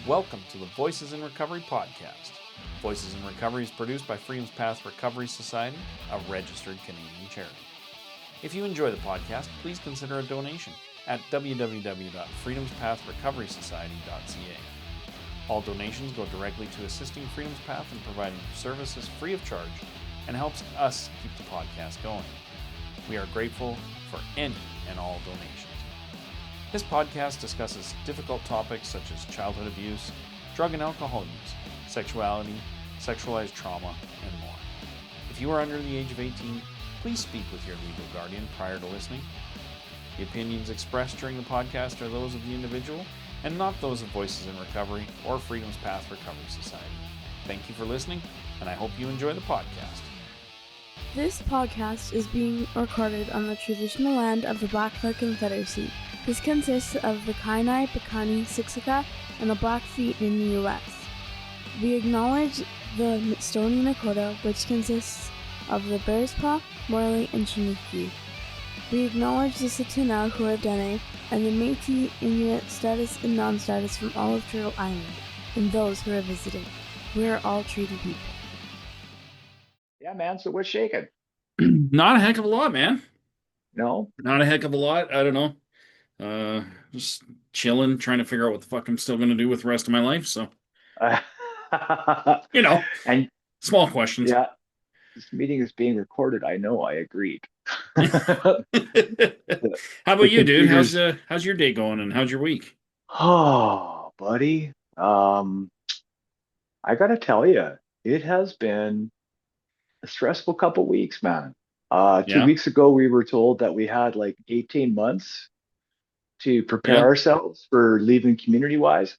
Welcome to the Voices in Recovery podcast. Voices in Recovery is produced by Freedom's Path Recovery Society, a registered Canadian charity. If you enjoy the podcast, please consider a donation at www.freedomspathrecoverysociety.ca. All donations go directly to assisting Freedom's Path in providing services free of charge and helps us keep the podcast going. We are grateful for any and all donations. This podcast discusses difficult topics such as childhood abuse, drug and alcohol use, sexuality, sexualized trauma, and more. If you are under the age of 18, please speak with your legal guardian prior to listening. The opinions expressed during the podcast are those of the individual and not those of Voices in Recovery or Freedom's Path Recovery Society. Thank you for listening, and I hope you enjoy the podcast. This podcast is being recorded on the traditional land of the Blackfoot Confederacy. This consists of the Kainai, Piikani, Siksika, and the Blackfeet in the U.S. We acknowledge the Stoney Nakoda, which consists of the Bearspaw, Morley, and Chiniki. We acknowledge the Tsuut'ina Huadene and the Métis, Inuit, status and non-status from all of Turtle Island, and those who are visiting. We are all treaty people. Yeah, man. So what's shaking? Not a heck of a lot, man. No? Not a heck of a lot. I don't know. Just chilling, trying to figure out what the fuck I'm still going to do with the rest of my life. So, And small questions. yeah, this meeting is being recorded. I know. I agreed. How about you, dude? How's your day going, and how's your week? Oh, buddy. I gotta tell you, it has been a stressful couple weeks, man. 2 weeks ago, we were told that we had like 18 months to prepare ourselves for leaving Community YYC.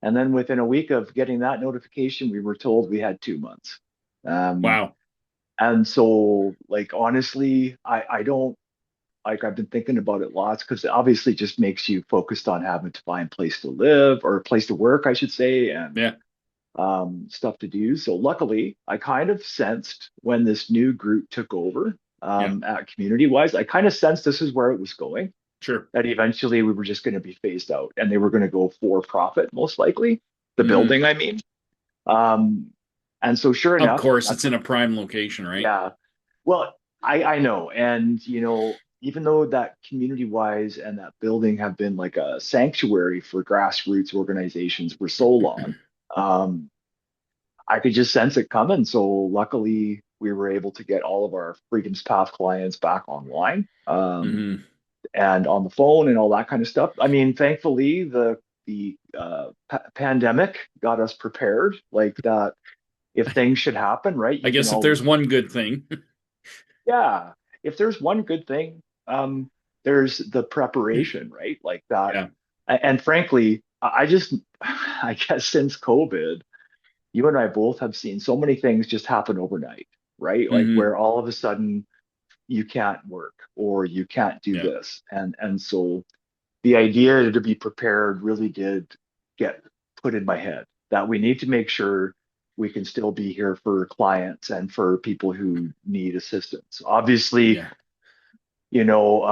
And then within a week of getting that notification, we were told we had 2 months. Wow. And so, like, honestly, I don't, like, I've been thinking about it lots because it obviously just makes you focused on having to find a place to live or a place to work, I should say, and stuff to do. So luckily, I kind of sensed when this new group took over at Community YYC, I kind of sensed this is where it was going. Sure. That eventually we were just going to be phased out and they were going to go for profit, most likely. The building, I mean. And so sure enough. Of course, it's in a prime location, right? Yeah. Well, I know. And, you know, even though that Community YYC and that building have been like a sanctuary for grassroots organizations for so long, I could just sense it coming. So luckily, we were able to get all of our Freedom's Path clients back online. And on the phone and all that kind of stuff. I mean, thankfully, the pandemic got us prepared, like that. If things should happen, right? I guess if there's one good thing. Yeah, if there's one good thing, there's the preparation, right? Like that. Yeah. And frankly, I guess since COVID, you and I both have seen so many things just happen overnight, right? Like where all of a sudden you can't work or you can't do this. And so the idea to be prepared really did get put in my head that we need to make sure we can still be here for clients and for people who need assistance. Obviously, you know,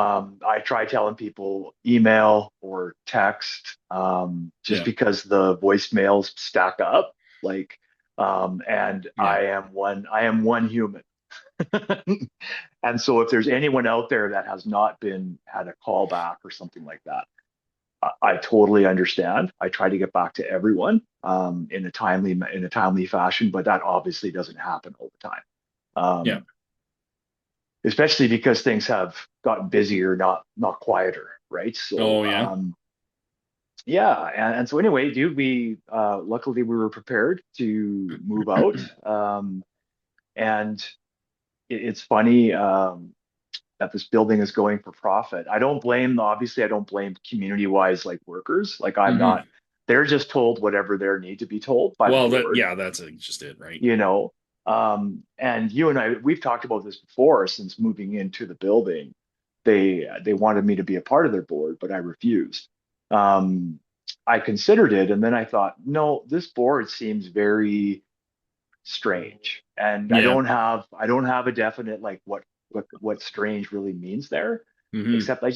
I try telling people email or text just because the voicemails stack up. Like, and I am one human. And so if there's anyone out there that has not had a call back or something like that, I totally understand. I try to get back to everyone in a timely fashion, but that obviously doesn't happen all the time. Especially because things have gotten busier, not quieter, right? So and so anyway, dude, we luckily we were prepared to move out. And it's funny that this building is going for profit. I don't blame Community YYC like workers. Like I'm not, they're just told whatever they need to be told by the board. That's just it, right? You know, and you and I, we've talked about this before since moving into the building. They wanted me to be a part of their board, but I refused. I considered it, and then I thought, no, this board seems very strange, and I don't have a definite like what strange really means there, except I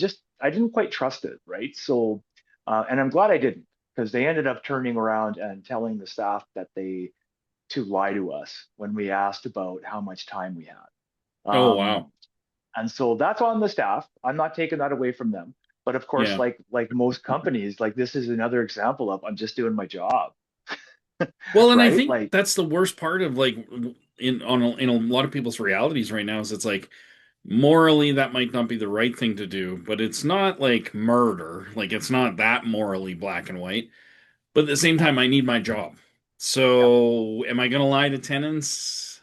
didn't quite trust it, right? So and I'm glad I didn't, because they ended up turning around and telling the staff that to lie to us when we asked about how much time we had. Oh, wow. And so that's on the staff. I'm not taking that away from them. But of course, Yeah. like most companies, like this is another example of I'm just doing my job, Well, and I right? think Like, that's the worst part of like in a lot of people's realities right now is it's like morally that might not be the right thing to do, but it's not like murder. Like it's not that morally black and white. But at the same time, I need my job. yeah, So am I going to lie to tenants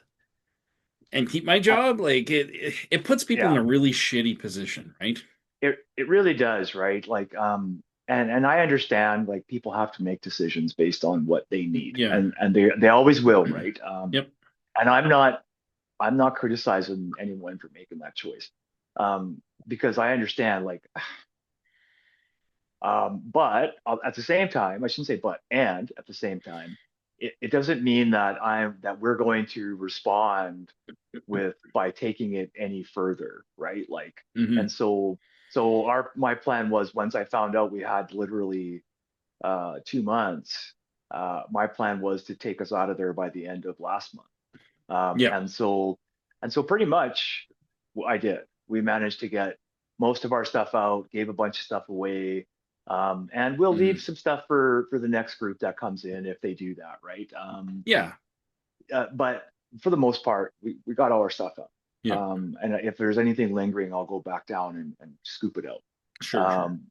and keep my I, job? Like it puts people in yeah, a really shitty position, right? it really does, right? Like, and I understand like people have to make decisions based on what they need, Yeah. and they always will, right? Yep. And I'm not criticizing anyone for making that choice, because I understand like, but at the same time, I shouldn't say but, and at the same time, it doesn't mean that we're going to respond with by taking it any further, right? Like, and Hmm. so my plan was once I found out we had literally 2 months, my plan was to take us out of there by the end of last month. Yep. And so pretty much I did. We managed to get most of our stuff out, gave a bunch of stuff away. And we'll leave Hmm. some stuff for the next group that comes in if they do that, right? Yeah. But for the most part, we got all our stuff out. Yep. And if there's anything lingering, I'll go back down and scoop it out. Sure, sure. Um,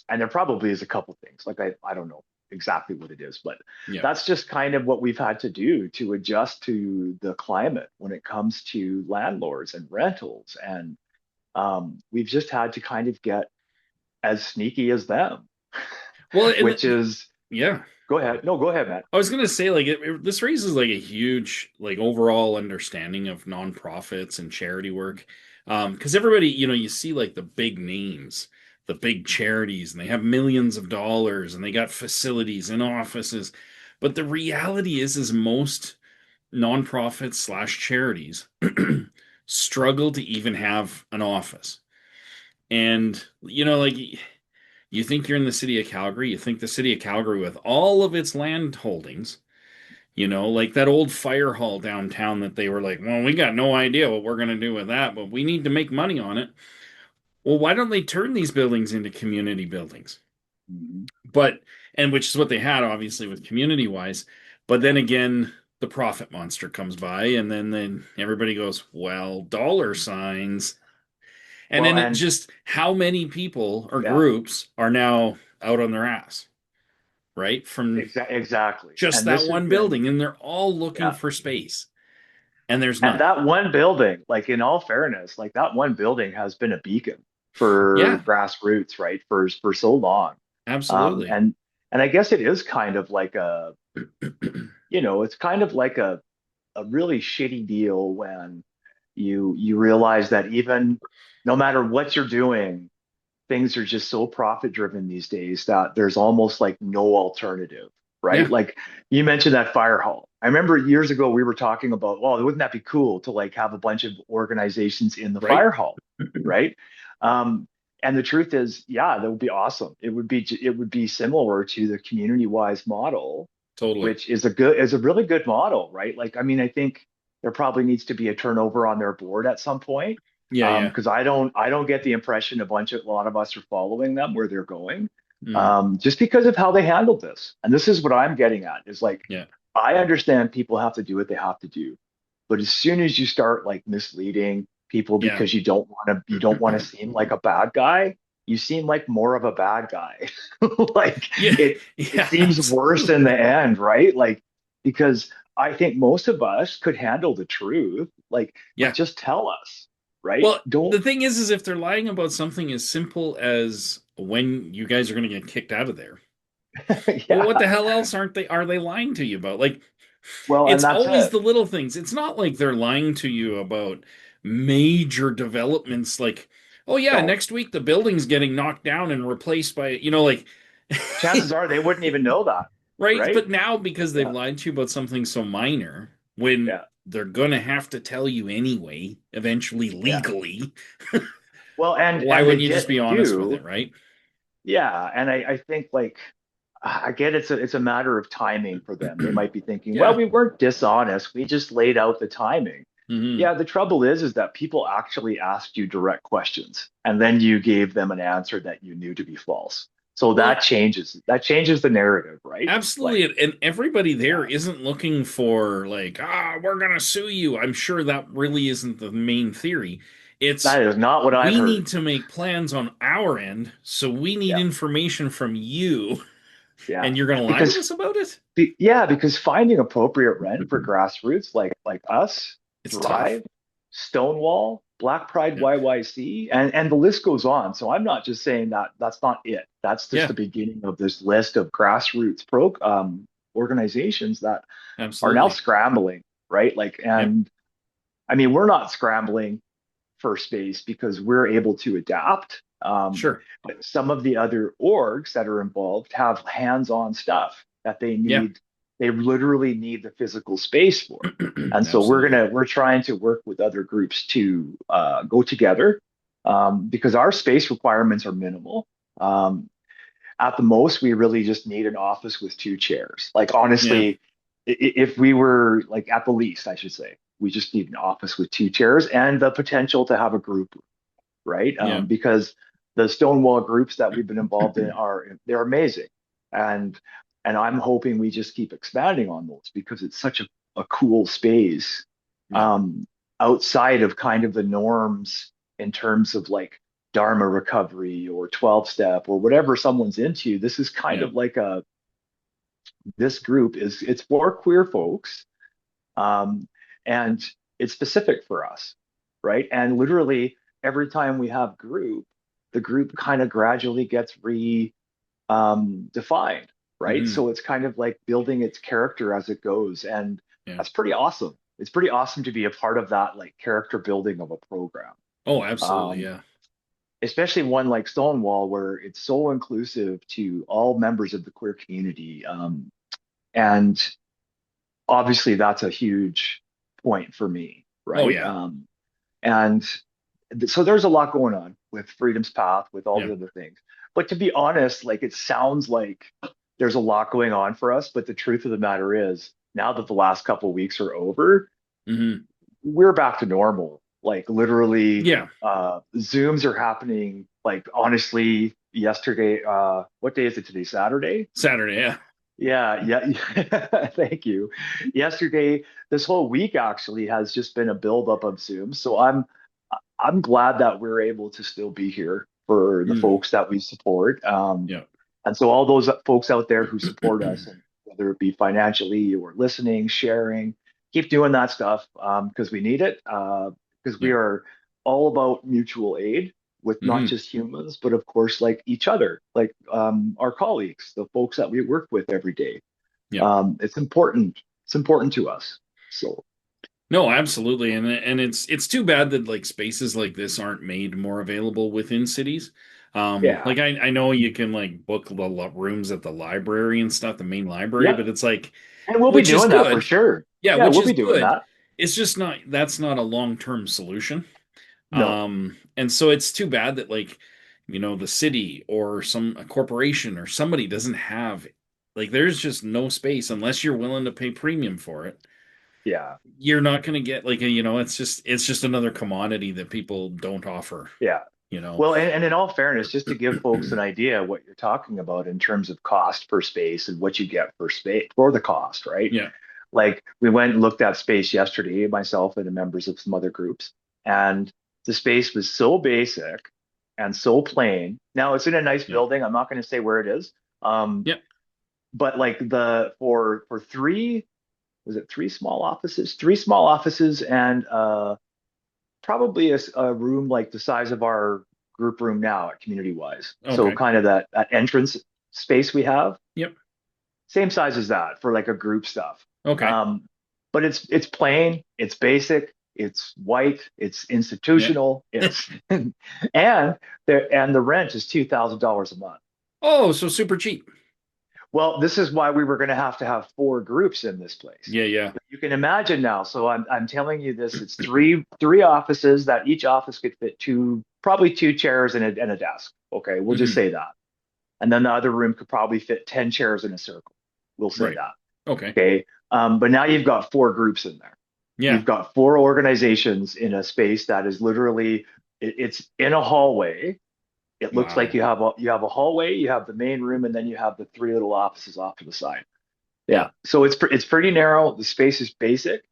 and there probably is a couple things, like I don't know exactly what it is, but Yep. that's just kind of what we've had to do to adjust to the climate when it comes to landlords and rentals. And we've just had to kind of get as sneaky as them, Well, which is, yeah. go ahead. No, go ahead, Matt. I was gonna say like this raises like a huge like overall understanding of nonprofits and charity work, because everybody you see like the big names, the big charities, and they have millions of dollars and they got facilities and offices, but the reality is most nonprofits slash charities struggle to even have an office, and like. You think you're in the city of Calgary, you think the city of Calgary with all of its land holdings, like that old fire hall downtown that they were like, well, we got no idea what we're going to do with that, but we need to make money on it. Well, why don't they turn these buildings into community buildings? Mhm. But, and which is what they had, obviously, with community wise. But then again, the profit monster comes by, and then everybody goes, well, dollar signs. And Well, then it and just, how many people or yeah, groups are now out on their ass, right? From exactly. just And that this has one been, building, and they're all looking yeah. for space, and there's And none. that one building, like in all fairness, like that one building has been a beacon Yeah, for grassroots, right? For so long. Um, absolutely. and and I guess it is kind of like it's kind of like a really shitty deal when you realize that even no matter what you're doing, things are just so profit driven these days that there's almost like no alternative, right? Yeah, Like you mentioned that fire hall. I remember years ago we were talking about, well, wouldn't that be cool to like have a bunch of organizations in the right? fire hall, right? Um, and the truth is, yeah, that would be awesome. It would be similar to the community wise model, Totally. which is a really good model, right? Like, I mean, I think there probably needs to be a turnover on their board at some point, Yeah, yeah. because I don't get the impression a lot of us are following them where they're going, Mm, just because of how they handled this. And this is what I'm getting at is like, yeah. I understand people have to do what they have to do, but as soon as you start like misleading people Yeah. because you don't want to seem like a bad guy, you seem like more of a bad guy. Like Yeah. it Yeah, seems worse in absolutely. the end, right? Like because I think most of us could handle the truth, like, but Yeah. just tell us, right? Well, the Don't, thing is if they're lying about something as simple as when you guys are going to get kicked out of there, well, what yeah. the hell else are they lying to you about? Like, Well, and it's that's always it. the little things. It's not like they're lying to you about major developments like, oh yeah, No, next week the building's getting knocked down and replaced by, like chances are they wouldn't even know that, right? right? But now because they've Yeah, lied to you about something so minor, when yeah, they're gonna have to tell you anyway, eventually yeah. legally, Well, and why and they wouldn't you just did be they honest with it, do, right? yeah. And I think like I get it's a matter of timing for them. They might be thinking, well, Yeah. we weren't dishonest. We just laid out the timing. Hmm. Yeah, the trouble is that people actually asked you direct questions, and then you gave them an answer that you knew to be false. So Well, that changes the narrative, right? absolutely. Like, And everybody there yeah, isn't looking for like, we're gonna sue you. I'm sure that really isn't the main theory. It's that is not what I've we need heard. to make plans on our end, so we need Yeah, information from you, yeah, and you're gonna lie to because us about it? yeah, because finding appropriate rent for grassroots like us, It's tough. Drive, Stonewall, Black Pride Yeah. YYC, and the list goes on. So I'm not just saying that that's not it. That's just Yeah, the beginning of this list of grassroots organizations that are now absolutely. scrambling, right? Like, Yep. and I mean, we're not scrambling for space because we're able to adapt. Sure. But some of the other orgs that are involved have hands-on stuff that they Yeah. need. They literally need the physical space for. And so Absolutely. we're trying to work with other groups to go together because our space requirements are minimal. Um, at the most, we really just need an office with two chairs. Like Yeah. honestly, if we were like at the least, I should say, we just need an office with two chairs and the potential to have a group, right? Yeah. Because the Stonewall groups that we've been involved in they're amazing, and I'm hoping we just keep expanding on those because it's such a cool space Yeah. um, outside of kind of the norms in terms of like Dharma recovery or 12 step or whatever someone's into. This is kind Yeah. of like a this group is it's for queer folks um, and it's specific for us, right? And literally every time we have group, the group kind of gradually gets re defined, right? Hmm. So it's kind of like building its character as it goes, and Yeah. that's pretty awesome. It's pretty awesome to be a part of that like character building of a program, Oh, absolutely. um, Yeah. especially one like Stonewall where it's so inclusive to all members of the queer community, and obviously that's a huge point for me, Oh, right? yeah. And so there's a lot going on with Freedom's Path, with all Yeah. the other things. But to be honest, like it sounds like there's a lot going on for us. But the truth of the matter is, now that the last couple of weeks are over, Hmm. we're back to normal. Like literally, Yeah. Zooms are happening. Like honestly, yesterday, what day is it today? Saturday? Saturday. Yeah. Yeah, yeah. Thank you. Yesterday, this whole week actually has just been a buildup of Zoom. So I'm glad that we're able to still be here for the Mm. folks that we support. Yeah. And so all those folks out there who support us, and whether it be financially or listening, sharing, keep doing that stuff because we need it. Because we Yeah. are all about mutual aid with not Hmm. just humans, but of course, like each other, like our colleagues, the folks that we work with every day. Yeah. It's important. It's important to us. So No, absolutely. And it's too bad that like spaces like this aren't made more available within cities. yeah, Like I know you can like book the rooms at the library and stuff, the main library, yeah, but it's like, and we'll be which is doing that for good. sure. Yeah, Yeah, which we'll is be doing good. that. It's just not that's not a long-term solution. No, And so it's too bad that like, the city or a corporation or somebody doesn't have like there's just no space unless you're willing to pay premium for it. yeah. You're not going to get like it's just another commodity that people don't offer, Yeah. you know. Well, and in all fairness, just to give folks an idea of what you're talking about in terms of cost per space and what you get for space for the cost, right? Yeah. Like we went and looked at space yesterday, myself and the members of some other groups, and the space was so basic and so plain. Now it's in a nice Yeah. building. I'm not going to say where it is. Yeah. But like the for three, was it three small offices? Three small offices and probably a room like the size of our group room now at Community Wise. So Okay. kind of that entrance space we have, Yep. same size as that for like a group stuff. Okay. Um, but it's plain, it's basic, it's white, it's Yeah. institutional, it's and the rent is $2,000 a month. Oh, so super cheap. Well, this is why we were going to have four groups in this place. Yeah, yeah. You can imagine now. So I'm telling you this. It's three offices that each office could fit probably two chairs and a desk. Okay, we'll just Hmm. say that. and then the other room could probably fit 10 chairs in a circle. We'll say Right. that. Okay. Okay. But now you've got four groups in there. Yeah. You've got four organizations in a space that is literally it's in a hallway. It looks like Wow. you have a hallway, you have the main room, and then you have the three little offices off to the side. Yeah. Yeah. So it's pretty narrow. The space is basic.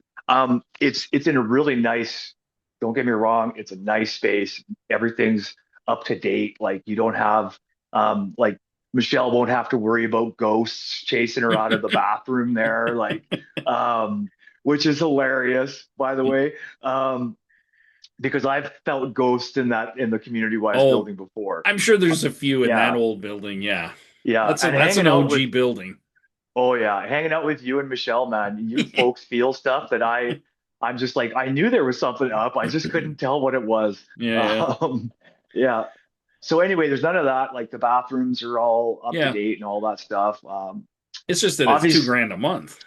It's in a really nice. Don't get me wrong. It's a nice space. Everything's up to date. Like you don't have like Michelle won't have to worry about ghosts chasing her out of the bathroom there. Like which is hilarious, by the way. Because I've felt ghosts in the community wise Oh, building before. I'm sure there's a few in that Yeah, old building. Yeah. yeah. And That's hanging an out with OG building. Oh yeah, hanging out with you and Michelle, man. You folks feel stuff that I'm just like I knew there was something up. I just couldn't tell what it was. Yeah, yeah. Um, yeah. So anyway, there's none of that. Like the bathrooms are all up to Yeah. date and all that stuff. It's just that it's two Obvious. grand a month.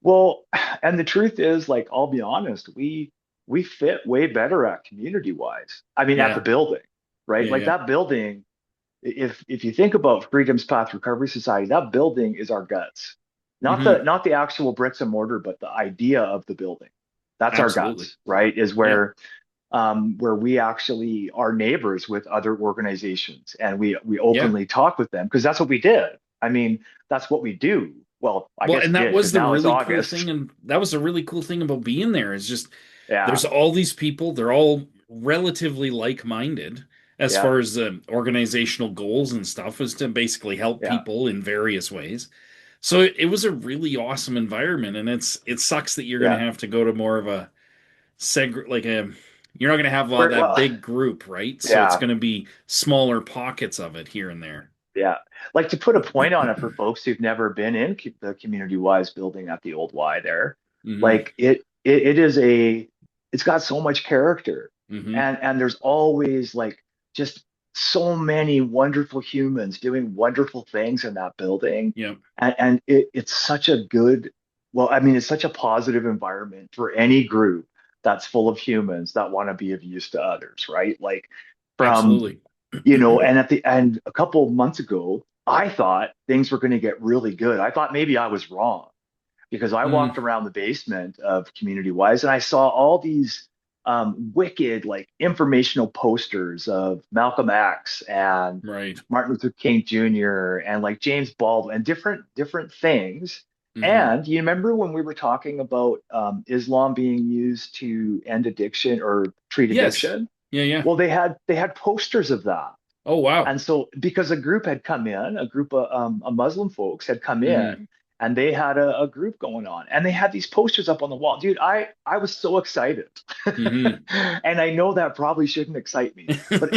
Well, and the truth is, like, I'll be honest, we fit way better at community wise. I mean, at the Yeah. building, right? Yeah, Like yeah. that building. If you think about Freedom's Path Recovery Society, that building is our guts. Hmm. Not the actual bricks and mortar, but the idea of the building. That's our Absolutely. guts, right? Is Yeah. where we actually are neighbors with other organizations and we Yeah. openly talk with them because that's what we did. I mean, that's what we do. Well, I Well, guess and we that did was because the now it's really cool August. thing, and that was the really cool thing about being there is just Yeah, there's all these people, they're all relatively like-minded as yeah, far as the organizational goals and stuff is to basically help yeah, people in various ways. So it was a really awesome environment, and it sucks that you're going to yeah. have to go to more of a like a you're not going to have that Well, big group, right? So it's yeah. going to be smaller pockets of it here and there. Yeah. Like to put a point on it for folks who've never been in the community wise building at the old Y there, Hmm. like it is it's got so much character Hmm. and there's always like just so many wonderful humans doing wonderful things in that building. Yep. And it's such a good, well, I mean, it's such a positive environment for any group that's full of humans that want to be of use to others, right? Like from Absolutely. and at the end, a couple of months ago, I thought things were going to get really good. I thought maybe I was wrong because I Mm, walked around the basement of Community Wise and I saw all these wicked, like informational posters of Malcolm X and right. Martin Luther King Jr. and like James Baldwin and different things. Hmm. And you remember when we were talking about Islam being used to end addiction or treat Yes. addiction? Yeah, yeah. Well, they had posters of that. Oh, wow. And so because a group had come in, a group of Muslim folks had come Hmm. in and they had a group going on and they had these posters up on the wall. Dude, I was so excited. Hmm. And I know that probably shouldn't excite me, but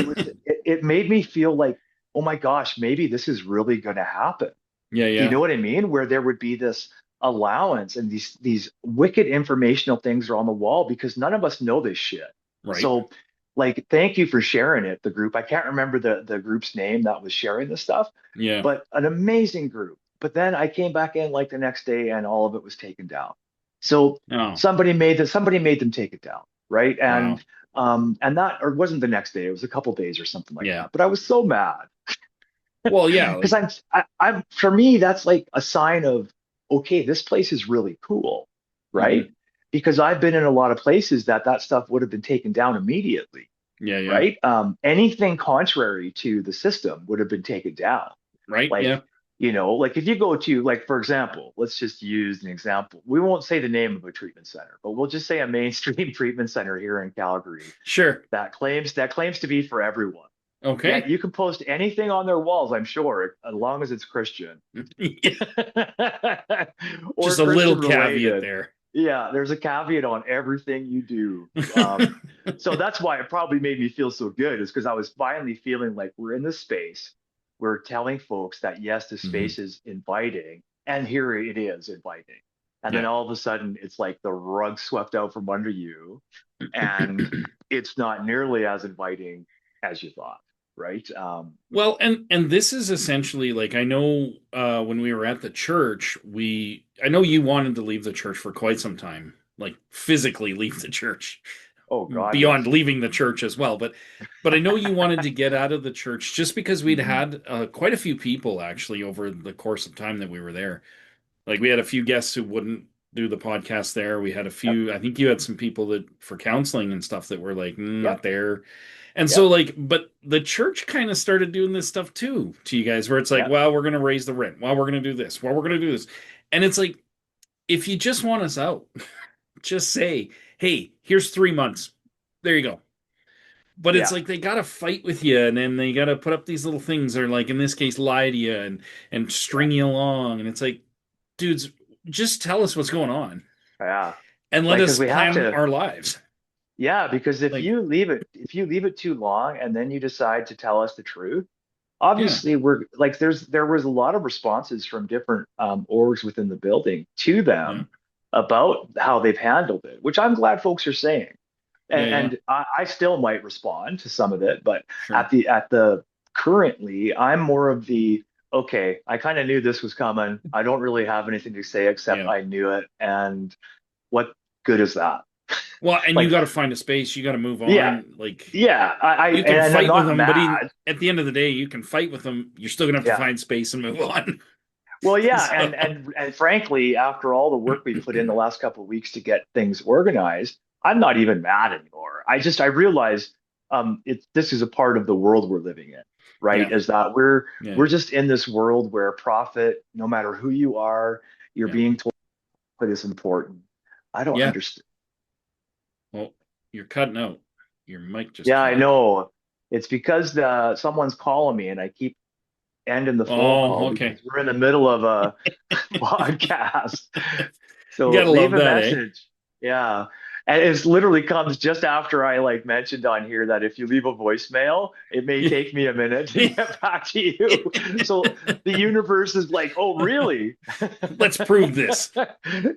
it made me feel like, oh my gosh, maybe this is really going to happen. Yeah, Do you yeah. know what I mean? Where there would be this allowance and these wicked informational things are on the wall because none of us know this shit. Right. So like thank you for sharing it, the group. I can't remember the group's name that was sharing this stuff, Yeah. but an amazing group. But then I came back in like the next day and all of it was taken down. So Oh, somebody made them take it down, right? wow. And that or it wasn't the next day, it was a couple days or something like Yeah. that. But I was so mad Well, yeah, because like, I'm for me that's like a sign of okay, this place is really cool, right? hmm. Because I've been in a lot of places that stuff would have been taken down immediately, Yeah, yeah. right? Anything contrary to the system would have been taken down. Right. Like, Yeah. like if you go to like for example, let's just use an example. We won't say the name of a treatment center, but we'll just say a mainstream treatment center here in Calgary Sure. that claims to be for everyone. Yeah, Okay. you can post anything on their walls, I'm sure, as long as it's Christian or Just a little Christian caveat related. there. Yeah, there's a caveat on everything you do. So that's why it probably made me feel so good, is because I was finally feeling like we're in this space. We're telling folks that yes, this Hmm. space is inviting, and here it is inviting. And then Yeah. all of a sudden, it's like the rug swept out from under you, and it's not nearly as inviting as you thought, right? Well, and this is essentially like I know when we were at the church, I know you wanted to leave the church for quite some time, like physically leave the church. Oh God, beyond yes. leaving the church as well. But I know you wanted to get out of the church just because we'd Hmm. had quite a few people actually over the course of time that we were there. Like we had a few guests who wouldn't do the podcast there. We had a Yep. few, I think you had some people that for counseling and stuff that were like, not Yep. there. And so Yep. like, but the church kind of started doing this stuff too to you guys, where it's like, Yep. well, we're going to raise the rent. Well, we're going to do this. Well, we're going to do this. And it's like, if you just want us out, just say, hey, here's 3 months. There you go. But it's Yeah. like they gotta fight with you, and then they gotta put up these little things, or like in this case, lie to you and Yeah. string you along. And it's like, dudes, just tell us what's going on Yeah. and let Like, because us we have plan to. our lives. Yeah, because Like, if you leave it too long and then you decide to tell us the truth, yeah, obviously we're like there was a lot of responses from different orgs within the building to yeah, them about how they've handled it, which I'm glad folks are saying. yeah, yeah, And I still might respond to some of it, but sure. at the currently, I'm more of the okay, I kind of knew this was coming. I don't really have anything to say except Yeah. I knew it, and what good is that? Well, and you Like, got to find a space. You got to move yeah, on. Like, yeah, you can and I'm fight with not them, but mad. at the end of the day, you can fight with them. You're still gonna have to Yeah. find space and move on. Well, yeah, So, and frankly, after all the work we put in the last couple of weeks to get things organized, I'm not even mad anymore. I realize it's this is a part of the world we're living in, right? yeah, Is that yeah, we're yeah, just in this world where profit, no matter who you are, you're yeah, being told it is important. I don't yeah. understand. Well, you're cutting out. Your mic just Yeah, cut I out. know. It's because someone's calling me and I keep ending the phone Oh, call okay. because we're in the middle of a podcast. So Gotta leave love a that, eh? message. Yeah. And it's literally comes just after I like mentioned on here that if you leave a voicemail, it may take me a minute to get back to you. So the universe is like, oh, really? Let's prove this.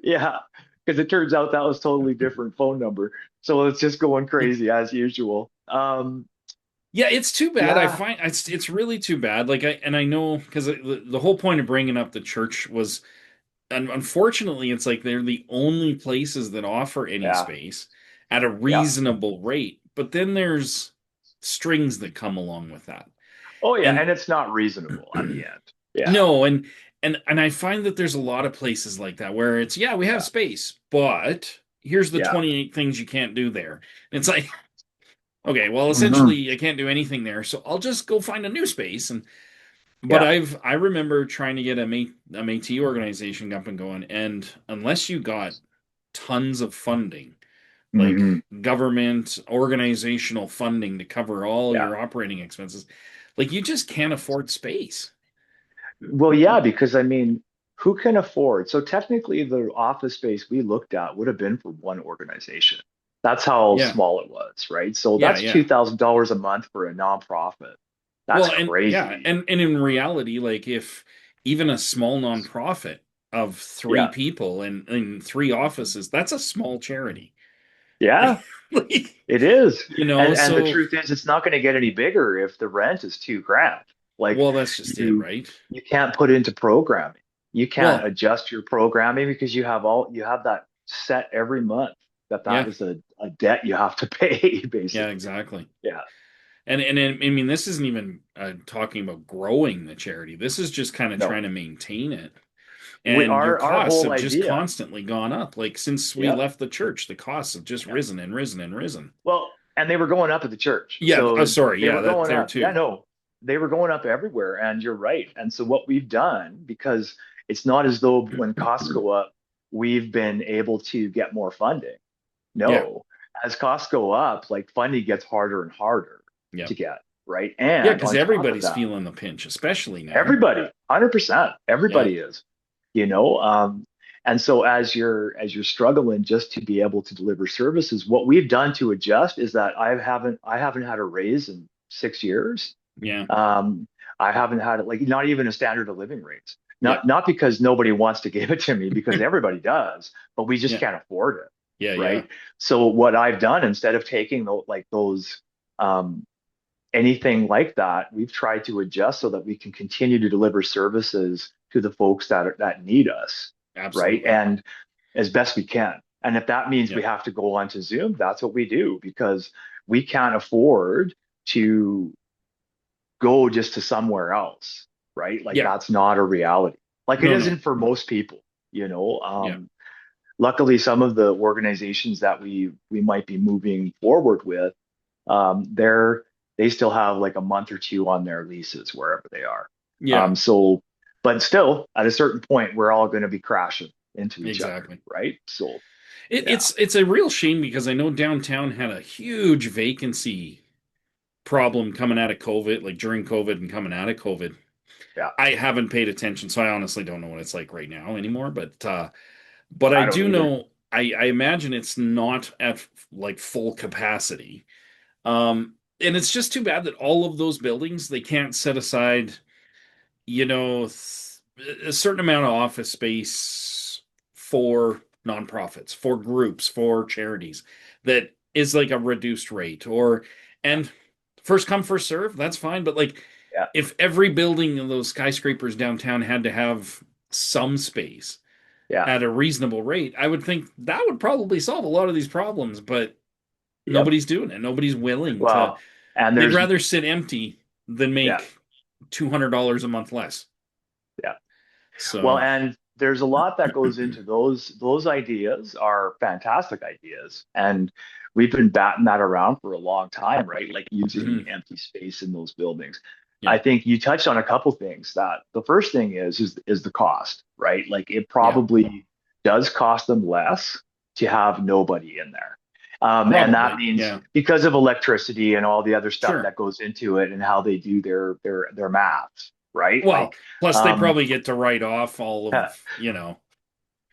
Yeah. Because it turns out that was totally different phone number. So it's just going crazy as usual. Yeah, it's too bad. I Yeah. find it's really too bad. Like I know because the whole point of bringing up the church was, and unfortunately, it's like they're the only places that offer any Yeah. space at a Yeah. reasonable rate. But then there's strings that come along with that. Oh, yeah. And And it's not reasonable at the end. Yeah. no, and I find that there's a lot of places like that where it's yeah, we have Yeah. space, but here's the Yeah. 28 things you can't do there. And it's like, okay, well, Hmm. essentially I can't do anything there, so I'll just go find a new space. And but Yeah. I remember trying to get a Métis organization up and going, and unless you got tons of funding, like Hmm. government organizational funding to cover all Yeah. your operating expenses, like you just can't afford space. Well, yeah, because I mean, who can afford? So technically, the office space we looked at would have been for one organization. That's how Yeah, small it was, right? So yeah, that's yeah. $2,000 a month for a nonprofit. That's Well, and yeah, crazy. and in reality, like if even a small nonprofit of three Yeah. people and in three Mhm. offices, that's a small charity. Yeah, Like, it is. you know, And the so truth is, it's not going to get any bigger if the rent is 2 grand. Like well, that's just it, you, right? you can't put into programming. You can't Well, adjust your programming because you have that set every month that yeah, is a debt you have to pay, yeah, basically. exactly. Yeah. And I mean, this isn't even talking about growing the charity. This is just kind of No. trying to maintain it. And your Our costs whole have just idea. constantly gone up. Like since we Yep. left the church, the costs have just Yep. risen and risen and risen. Well, and they were going up at the church. Yeah, oh, So sorry, they yeah, were that going there up. Yeah, too. no, they were going up everywhere. And you're right. And so what we've done, because it's not as though when costs go up, we've been able to get more funding. Yeah, No, as costs go up, like funding gets harder and harder yeah. to get, right? Yeah, And because on top of everybody's that, feeling the pinch, especially now. everybody, 100%, Yeah, everybody is, you know. And so as you're struggling just to be able to deliver services, what we've done to adjust is that I haven't had a raise in 6 years. yeah, Um, I haven't had like not even a standard of living raise. yeah, Not because nobody wants to give it to me, because everybody does, but we just yeah, can't afford it, yeah, yeah. right? So what I've done instead of taking those um, anything like that, we've tried to adjust so that we can continue to deliver services to the folks that need us, right? Absolutely. And as best we can. And if that means we Yep. have to go onto Zoom, that's what we do because we can't afford to go just to somewhere else, right? Like Yeah. that's not a reality. Like it No, no. isn't for most people, Yeah. luckily some of the organizations that we might be moving forward with, they still have like a month or two on their leases wherever they are. Yeah. So but still at a certain point we're all going to be crashing into each other, Exactly. right? So yeah, It's a real shame because I know downtown had a huge vacancy problem coming out of COVID, like during COVID and coming out of COVID. yeah, I haven't paid attention, so I honestly don't know what it's like right now anymore. But I I don't do either. know I imagine it's not at like full capacity. And it's just too bad that all of those buildings they can't set aside, you know, a certain amount of office space for nonprofits, for groups, for charities that is like a reduced rate or and first come first serve, that's fine. But like Yeah, if every building of those skyscrapers downtown had to have some space yeah, at a reasonable rate, I would think that would probably solve a lot of these problems, but yep. nobody's doing it. Nobody's willing to. Well, and They'd there's rather sit empty than yeah, make $200 a month less. yeah. Well, So, and there's a lot that goes into those ideas are fantastic ideas. And we've been batting that around for a long time, right? Like using mhm, empty space in those buildings. I yeah, think you touched on a couple things that the first thing is the cost, right? Like it yeah, probably does cost them less to have nobody in there. And that probably, means yeah, because of electricity and all the other stuff sure. that goes into it and how they do their maths, right? Well, plus they Um, probably get to write off all of.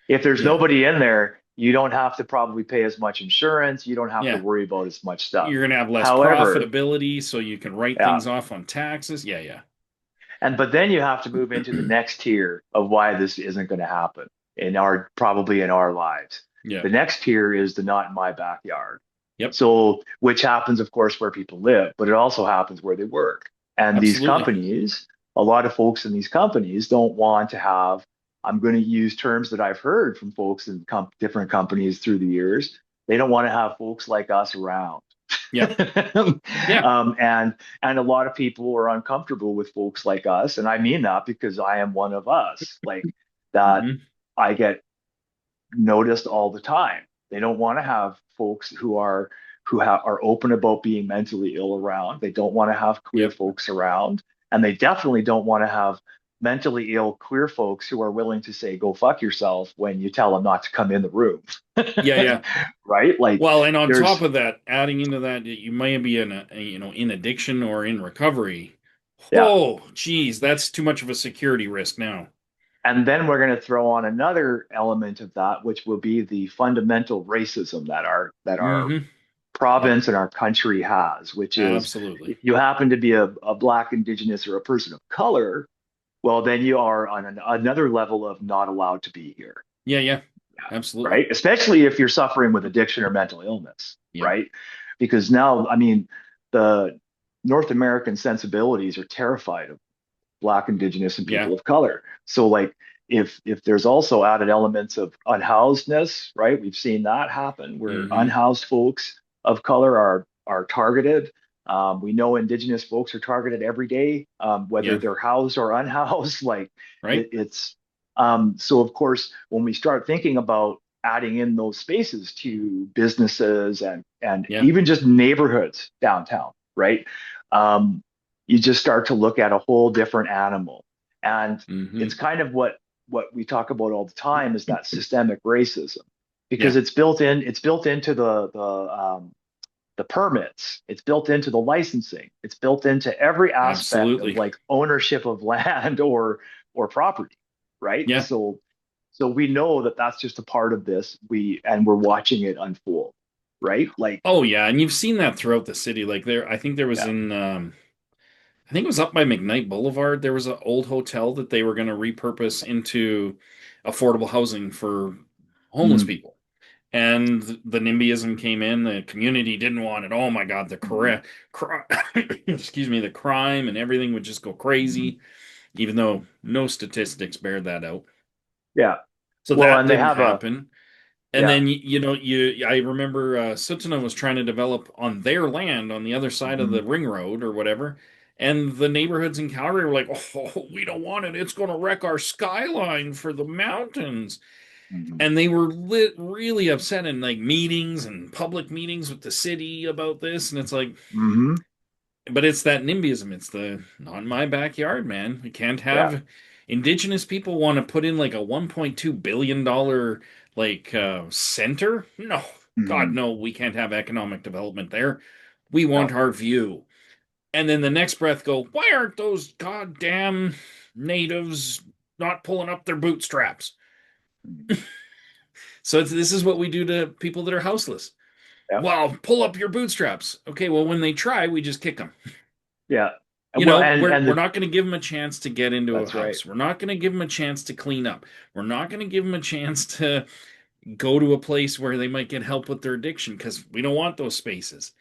if there's Yeah, nobody in there, you don't have to probably pay as much insurance. You don't have to yeah. worry about as much stuff. You're gonna have less However, profitability, so you can write yeah, things off on taxes. Yeah, yeah, but then you have to move into the next tier of why this isn't going to happen probably in our lives. yeah, The next tier is the not in my backyard. yep, So, which happens, of course, where people live, but it also happens where they work. And these absolutely. companies, a lot of folks in these companies don't want to have, I'm going to use terms that I've heard from folks in different companies through the years. They don't want to have folks like us around. Yeah, yeah, And a lot of people are uncomfortable with folks like us. And I mean that because I am one of us, like that hmm, I get noticed all the time. They don't want to have folks are open about being mentally ill around. They don't want to have queer yep, folks around, and they definitely don't want to have mentally ill queer folks who are willing to say go fuck yourself when you tell them not to come in the room. yeah, yeah. Right? Like Well, and on top there's of that, adding into that, you may be in addiction or in recovery. yeah. Oh, geez, that's too much of a security risk now. And then we're going to throw on another element of that, which will be the fundamental racism that our Hmm. Yep, province and our country has, which is absolutely. if you happen to be a Black, Indigenous, or a person of color, well, then you are on another level of not allowed to be here, Yeah, yeah, absolutely. right? Especially if you're suffering with addiction or mental illness, Yep, right? Because now, I mean, the North American sensibilities are terrified of Black, Indigenous, and yeah, people of color. So, like, if there's also added elements of unhousedness, right? We've seen that happen where hmm, unhoused folks of color are targeted. We know Indigenous folks are targeted every day, whether yeah, they're housed or unhoused. Like right. it's so. Of course, when we start thinking about adding in those spaces to businesses and Yeah, even just neighborhoods downtown, right? Um, you just start to look at a whole different animal. And it's hmm, kind of what we talk about all the time is that systemic racism because yeah, it's built into the permits, it's built into the licensing, it's built into every aspect of absolutely. like ownership of land or property, right? Yeah. So we know that that's just a part of this. We're watching it unfold, right? Like Oh yeah, and you've seen that throughout the city. Like I think there was yeah. I think it was up by McKnight Boulevard. There was an old hotel that they were going to repurpose into affordable housing for homeless Mm, people. And the NIMBYism came in. The community didn't want it. Oh my God, mm, excuse me, the crime and everything would just go mm. crazy, even though no statistics bear that out. Yeah. So Well, that and they didn't have a happen. And Yeah. then I remember Sutuna was trying to develop on their land on the other side of Hmm. the ring road or whatever, and the neighborhoods in Calgary were like, "Oh, we don't want it. It's going to wreck our skyline for the mountains." Hmm. And they were really upset in like meetings and public meetings with the city about this, and it's like, Hmm. but it's that NIMBYism. It's the not in my backyard, man. We can't Yeah. have indigenous people want to put in like a $1.2 billion center. No, God, Hmm. no, we can't have economic development there. We want No. our view. And then the next breath go, why aren't those goddamn natives not pulling up their bootstraps? Mhm. So this is what we do to people that are houseless. Yeah. Well, pull up your bootstraps. Okay, well, when they try, we just kick them. Yeah. You Well, know, and we're and we're the not going to give them a chance to get into a that's right. house. We're not going to give them a chance to clean up. We're not going to give them a chance to go to a place where they might get help with their addiction because we don't want those spaces.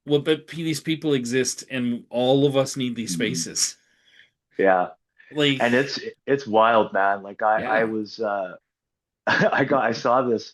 Well, but these people exist, and all of us need these Mhm. spaces. Yeah. Like, And it's wild, man. Like I yeah, was I saw this.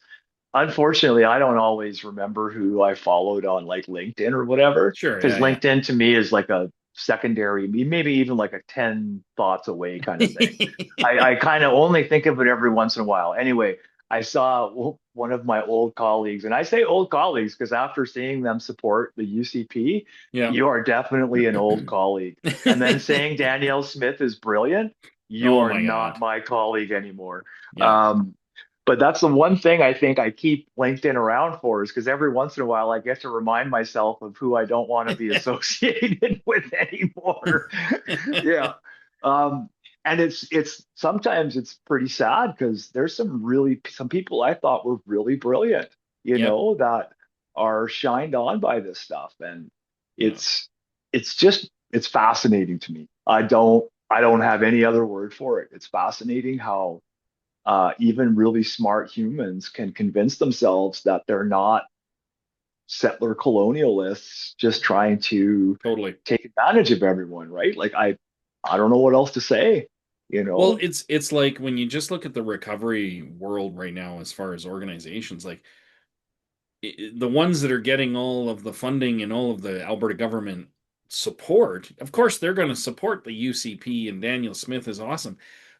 Unfortunately, I don't always remember who I followed on like LinkedIn or whatever, sure, because yeah, LinkedIn to me is like a secondary, maybe even like a 10 thoughts away kind of thing. yeah, I kind of only think of it every once in a while. Anyway, I saw one of my old colleagues, and I say old colleagues because after seeing them support the UCP, yeah. you are definitely an old colleague. And then saying Danielle Smith is brilliant, you Oh are my God, not my colleague anymore. yeah. Um, but that's the one thing I think I keep LinkedIn around for is because every once in a while I get to remind myself of who I don't want to be associated with anymore. Yeah. Um, and it's sometimes it's pretty sad because there's some people I thought were really brilliant, Yep, that are shined on by this stuff. And yeah, it's it's fascinating to me. I don't have any other word for it. It's fascinating how even really smart humans can convince themselves that they're not settler colonialists just trying to totally. take advantage of everyone, right? Like I don't know what else to say, you Well, know? it's like when you just look at the recovery world right now, as far as organizations, like the ones that are getting all of the funding and all of the Alberta government support, of course, they're going to support the UCP, and Daniel Smith is awesome.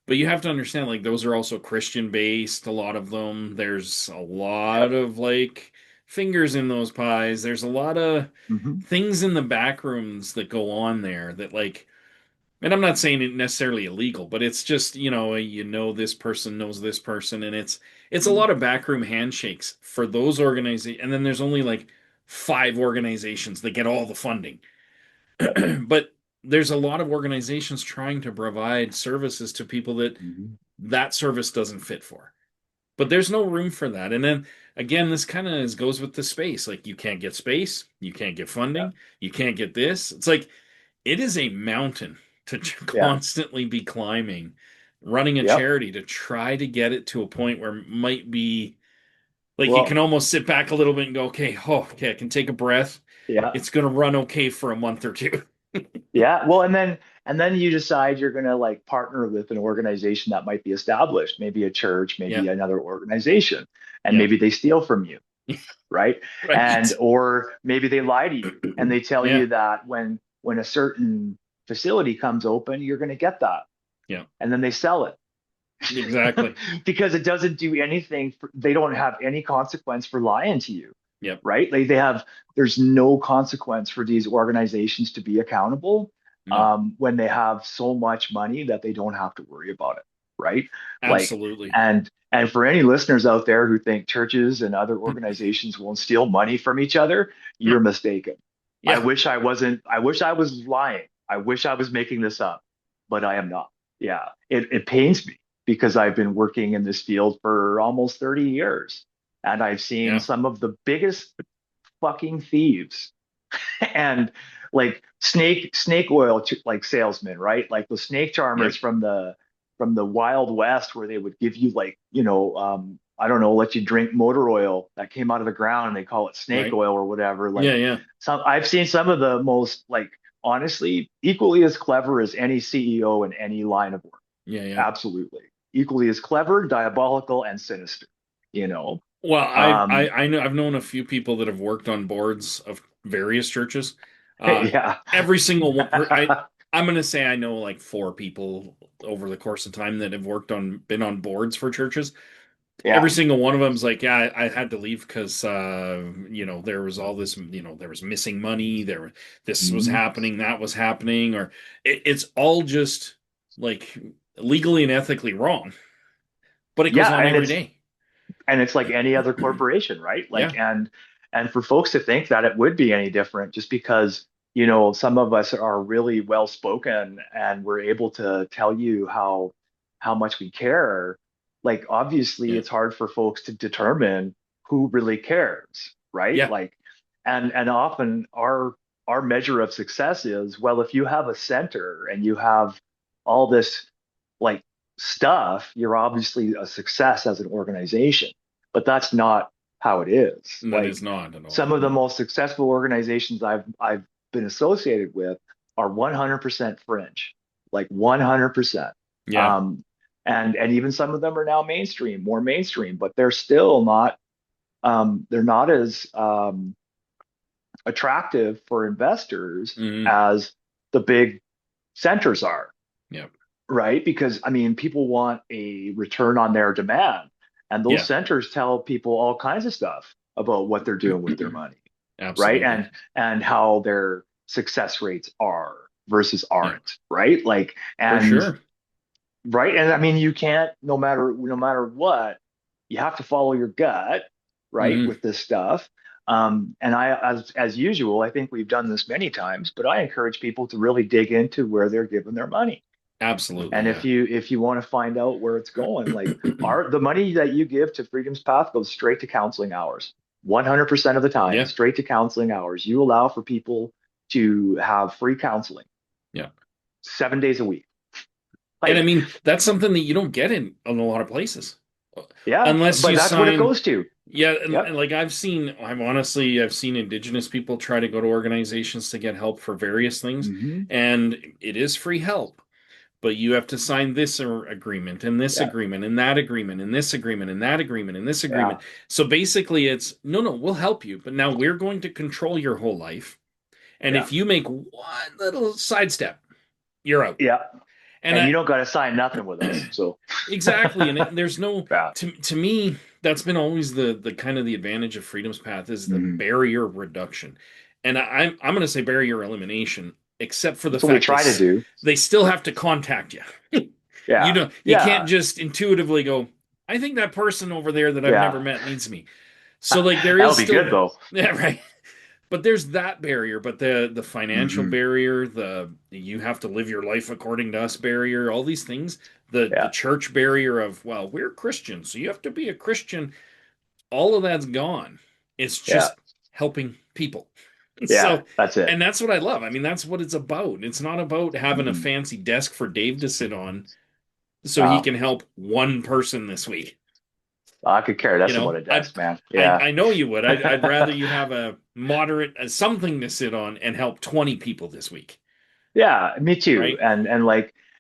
But you have to understand, like, those are also Christian based, a lot of them. There's a lot Yep. of like fingers in those pies. There's a lot of Hmm. things in the back rooms that go on there that, like, and I'm not saying it necessarily illegal, but it's just, this person knows this person, and it's a Hmm. lot of backroom handshakes for those organizations. And then there's only like five organizations that get all the funding. Yep. But there's a lot of organizations trying to provide services to people that Hmm. that service doesn't fit for. But there's no room for that. And then again, this kind of goes with the space. Like, you can't get space, you can't get Yeah. funding, you can't get this. It's like it is a mountain to Yeah. constantly be climbing, running a Yep. charity to try to get it to a point where it might be like you can Well, almost sit back a little bit and go, okay, okay, I can take a breath. yeah. It's going to run okay for a month or two. Yeah. Well, and then you decide you're going to like partner with an organization that might be established, maybe a church, maybe Yeah, another organization, and yeah, maybe they steal from you, right? And right. or maybe they lie to you and they tell Yeah, you that when a certain facility comes open, you're going to get that, yeah, and then they sell it exactly. because it doesn't do anything. They don't have any consequence for lying to you, Yep. right? Like there's no consequence for these organizations to be accountable No, when they have so much money that they don't have to worry about it, right? Like, absolutely. and for any listeners out there who think churches and other organizations won't steal money from each other, you're mistaken. I Yeah, wish I wasn't. I wish I was lying. I wish I was making this up, but I am not. Yeah, it pains me because I've been working in this field for almost 30 years and I've seen yeah, some of the biggest fucking thieves and like snake oil like salesmen, right? Like the snake charmers yep, from the Wild West where they would give you like, I don't know, let you drink motor oil that came out of the ground and they call it snake right. oil or whatever. Yeah, Like yeah, I've seen some of the most like honestly equally as clever as any CEO in any line of work. yeah, yeah. Absolutely. Equally as clever, diabolical, and sinister, you know? Well, Um, I know I've known a few people that have worked on boards of various churches. Uh, yeah. every single one, I'm going to say I know like four people over the course of time that have been on boards for churches. Yeah. Every single one of them's like, yeah, I had to leave because there was all this, there was missing money, this was Mhm. happening, that was happening, or it's all just like legally and ethically wrong, but it goes Yeah, on every day. and it's like any other corporation, right? Yeah, Like, and for folks to think that it would be any different just because, some of us are really well spoken and we're able to tell you how much we care. Like, obviously, yeah, it's hard for folks to determine who really cares, right? yeah, Like, and often our measure of success is, well, if you have a center and you have all this like stuff, you're obviously a success as an organization. But that's not how it is. that is Like, not at all. some of the No. most successful organizations I've been associated with are 100% fringe, like 100%. Yeah, Um, and even some of them are now mainstream, more mainstream, but they're still not they're not as attractive for investors hmm, as the big centers are, yeah, right? Because I mean, people want a return on their demand, and those yeah, centers tell people all kinds of stuff about what they're doing with their money, right? absolutely, And how their success rates are versus yeah, aren't, right? Like, for and sure. right, and I mean, you can't, no matter what, you have to follow your gut, right, Hmm, with this stuff. And as usual, I think we've done this many times, but I encourage people to really dig into where they're giving their money. absolutely, And yeah, if you want to find out where it's going, like, the money that you give to Freedom's Path goes straight to counseling hours. 100% of the time, yeah, straight to counseling hours. You allow for people to have free counseling yeah. 7 days a week. And I Like, mean, that's something that you don't get in a lot of places, yeah, unless but you that's what it sign. goes to. Yeah, and Yep. like I've seen Indigenous people try to go to organizations to get help for various things, Hmm. and it is free help, but you have to sign this agreement and this Yeah. agreement and that agreement and this agreement and that agreement and this Yeah. agreement. So basically, it's no, no, we'll help you, but now we're going to control your whole life, and Yeah. if you make one little sidestep, you're out. Yeah. And And you I, don't got to sign nothing with us. So, exactly, and there's no yeah. to me that's been always the kind of the advantage of Freedom's Path is the Hmm. barrier reduction, and I'm going to say barrier elimination, except for the That's what we fact try to do. they still have to contact you. Yeah. You can't Yeah. just intuitively go, I think that person over there that I've never Yeah. met needs me. So like there That'll is be still, good though. yeah, right. But there's that barrier, but the financial Hmm. barrier, the you have to live your life according to us barrier, all these things, the Yeah. church barrier of, well, we're Christians, so you have to be a Christian. All of that's gone. It's Yeah. just helping people. Yeah. So, That's it. and that's what I love. I mean, that's what it's about. It's not about having a Hmm. fancy desk for Dave to sit on so he No, can help one person this week. I could care You less about know, a desk, man. Yeah. I know you would. I'd rather you have a moderate something to sit on and help 20 people this week, Yeah, me too. right?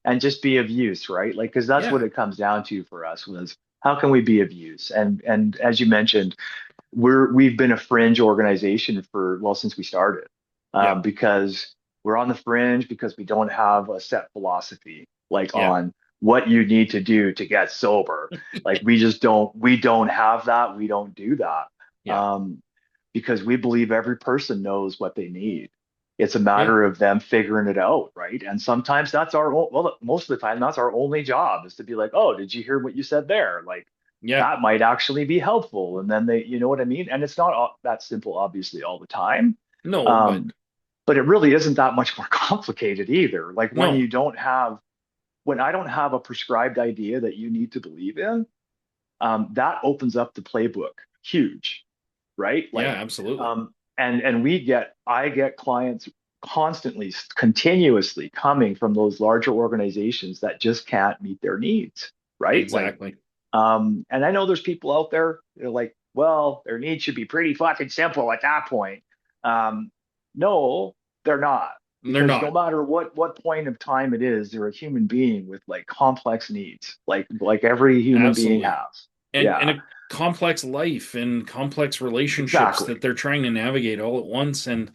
And just be of use, right? Like, because that's Yeah, what it comes down to for us was how can we be of use? And as you mentioned, we've been a fringe organization for, well, since we started, yeah, because we're on the fringe because we don't have a set philosophy like yeah, on what you need to do to get sober. Like, we don't have that. We don't do that. yeah, Um, because we believe every person knows what they need. It's a yeah, matter of them figuring it out, right? And sometimes that's well, most of the time that's our only job is to be like, oh, did you hear what you said there? Like, yeah. that might actually be helpful. And then you know what I mean? And it's not that simple, obviously, all the time. No, but Um, but it really isn't that much more complicated either. Like, no, when I don't have a prescribed idea that you need to believe in, that opens up the playbook huge, right? yeah, Like, absolutely. and I get clients constantly, continuously coming from those larger organizations that just can't meet their needs, right? Like, Exactly. and I know there's people out there that are like, well, their needs should be pretty fucking simple at that point. Um, no, they're not, They're because no not. matter what point of time it is, they're a human being with like complex needs, like every human being Absolutely. has. and Yeah, a complex life and complex relationships exactly. that they're trying to navigate all at once. And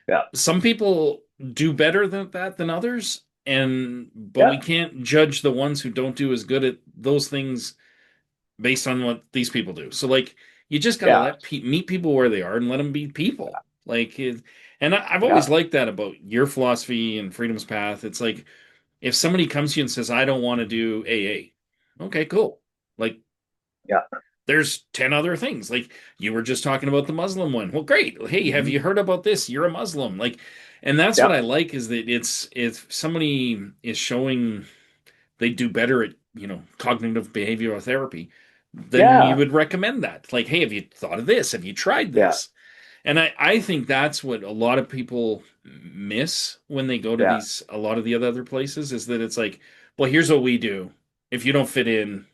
Yeah, some people do better than that than others, and but we yeah, can't judge the ones who don't do as good at those things based on what these people do. So like you just got to yeah, let meet people where they are and let them be people. And I've yeah, always liked that about your philosophy and Freedom's Path. It's like if somebody comes to you and says, "I don't want to do AA," okay, cool. Like yeah. there's 10 other things. Like you were just talking about the Muslim one. Well, great. Hey, have Hmm. you heard about this? You're a Muslim. Like, and that's what Yeah, I like is that it's if somebody is showing they do better at, cognitive behavioral therapy, then you yeah, would recommend that. Like, hey, have you thought of this? Have you tried yeah, this? And I think that's what a lot of people miss when they go to yeah. a lot of the other places is that it's like, well, here's what we do. If you don't fit in,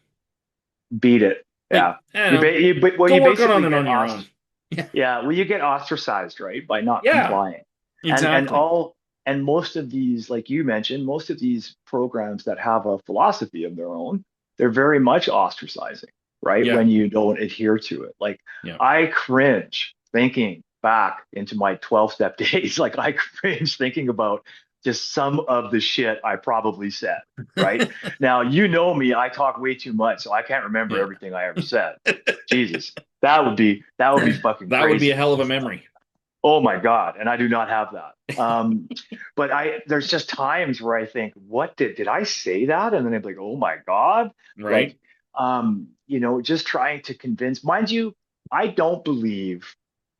Beat it. like, Yeah. I don't know, Well, go you work on basically it get on your own. Yeah. yeah, well, you get ostracized, right, by not Yeah, complying. And exactly. most of these, like you mentioned, most of these programs that have a philosophy of their own, they're very much ostracizing, right? Yeah. When you don't adhere to it. Like Yeah. I cringe thinking back into my 12-step days. Like I cringe thinking about just some of the shit I probably said, right? Now, you know me, I talk way too much, so I can't remember Yeah. everything I ever said. Jesus, that would be fucking That would be a crazy. hell of a memory. Oh my God. And I do not have that. But there's just times where I think, what did I say that? And then I'm like, oh my God. Right? Like, just trying to convince, mind you, I don't believe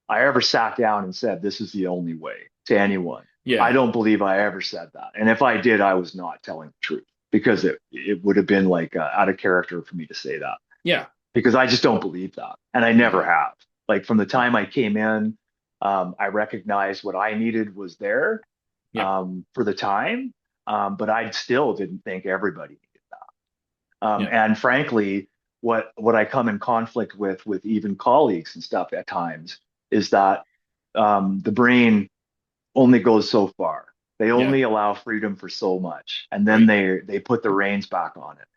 I ever sat down and said, this is the only way to anyone. I Yeah. don't believe I ever said that. And if I did, I was not telling the truth because it would have been like out of character for me to say that Yeah. because I just don't believe that. And I never Yeah. have. Like from the Yeah. time I came in, I recognized what I needed was there Yep. for the time, but I still didn't think everybody needed that. Yeah. And frankly, what I come in conflict with even colleagues and stuff at times is that the brain only goes so far. They Yeah. only allow freedom for so much, and then Right. they put the reins back on it.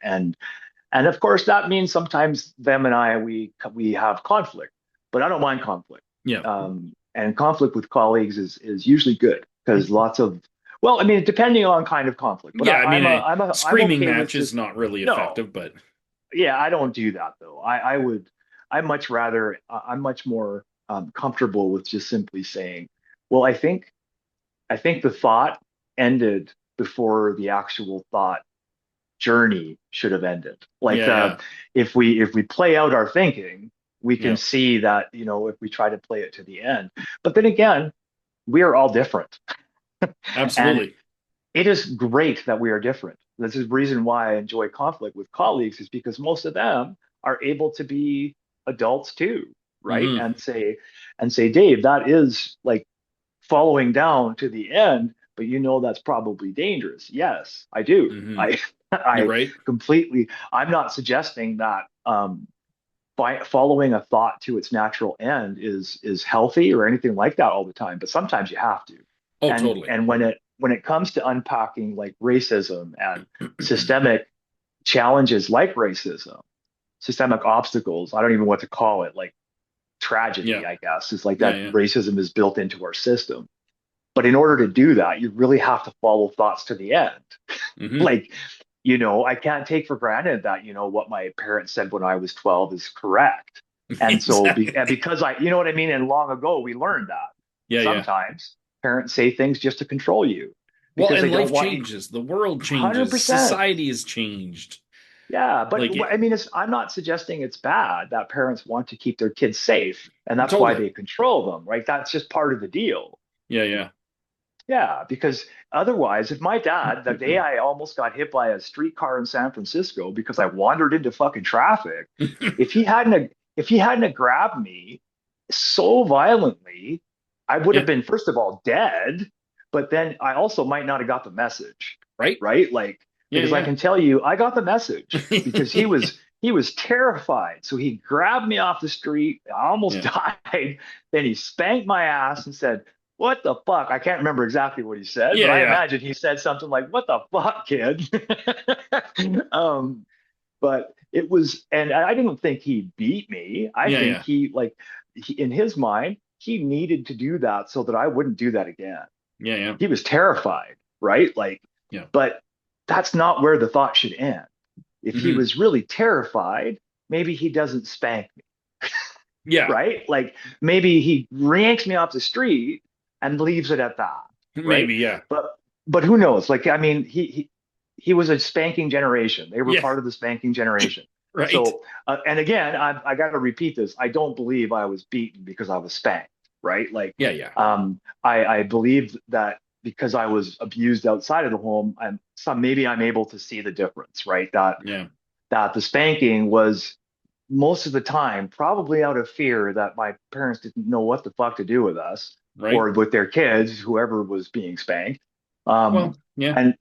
And of course, that means sometimes them and I we have conflict, but I don't mind conflict. Yeah. And conflict with colleagues is usually good because lots of well, I mean, depending on kind of conflict, but Yeah. I mean, I'm screaming okay with match is just not really no, effective, but yeah, I don't do that though. I much rather I'm much more comfortable with just simply saying, well, I think the thought ended before the actual thought journey should have ended. Like yeah. Yeah. if we play out our thinking, we can Yeah. see that, if we try to play it to the end. But then again, we are all different. And Absolutely. it is great that we are different. This is the reason why I enjoy conflict with colleagues, is because most of them are able to be adults too, right? Hmm. And say, Dave, that is like following down to the end, but that's probably dangerous. Yes, I do. Hmm. I You're I right. completely. I'm not suggesting that by following a thought to its natural end is healthy or anything like that all the time, but sometimes you have to. Oh, And totally. and when it comes to unpacking like racism and systemic challenges like racism, systemic obstacles, I don't even know what to call it, like Yeah. tragedy, I guess, is like Yeah. that Yeah. racism is built into our system. But in order to do that, you really have to follow thoughts to the end. Hmm. Like, I can't take for granted that, what my parents said when I was 12 is correct. And so, Exactly. because you know what I mean? And long ago, we learned that Yeah. Yeah. sometimes parents say things just to control you Well, because and they don't life want you. changes. The world changes. 100%. Society has changed. Yeah. But Like, I mean, I'm not suggesting it's bad that parents want to keep their kids safe. And that's why totally. they control them, right? That's just part of the deal. Yeah. Yeah. Yeah, because otherwise, if my dad, the day I almost got hit by a streetcar in San Francisco because I wandered into fucking traffic, if he hadn't grabbed me so violently, I would have Yeah. been first of all dead, but then I also might not have got the message, Right. right? Like Yeah. because I Yeah. can tell you I got the message because he was terrified. So he grabbed me off the street. I almost Yeah. died. Then he spanked my ass and said, what the fuck? I can't remember exactly what he said, but Yeah. I Yeah. imagine he said something like, "What the fuck, kid?" um, but it was, and I didn't think he beat me. I Yeah, think yeah, in his mind, he needed to do that so that I wouldn't do that again. yeah, yeah, He was terrified, right? yeah. But that's not where the thought should end. If he Hmm. was really terrified, maybe he doesn't spank me, Yeah, right? Like maybe he yanks me off the street and leaves it at that, right? maybe. Yeah, But but who knows? Like I mean, he was a spanking generation. They were yeah. part of the spanking generation. Right. So and again, I got to repeat this. I don't believe I was beaten because I was spanked, right? Yeah, yeah, I believe that because I was abused outside of the home, maybe I'm able to see the difference, right? yeah. That the spanking was most of the time probably out of fear that my parents didn't know what the fuck to do with us Right. or with their kids, whoever was being spanked. Um, Well, yeah. and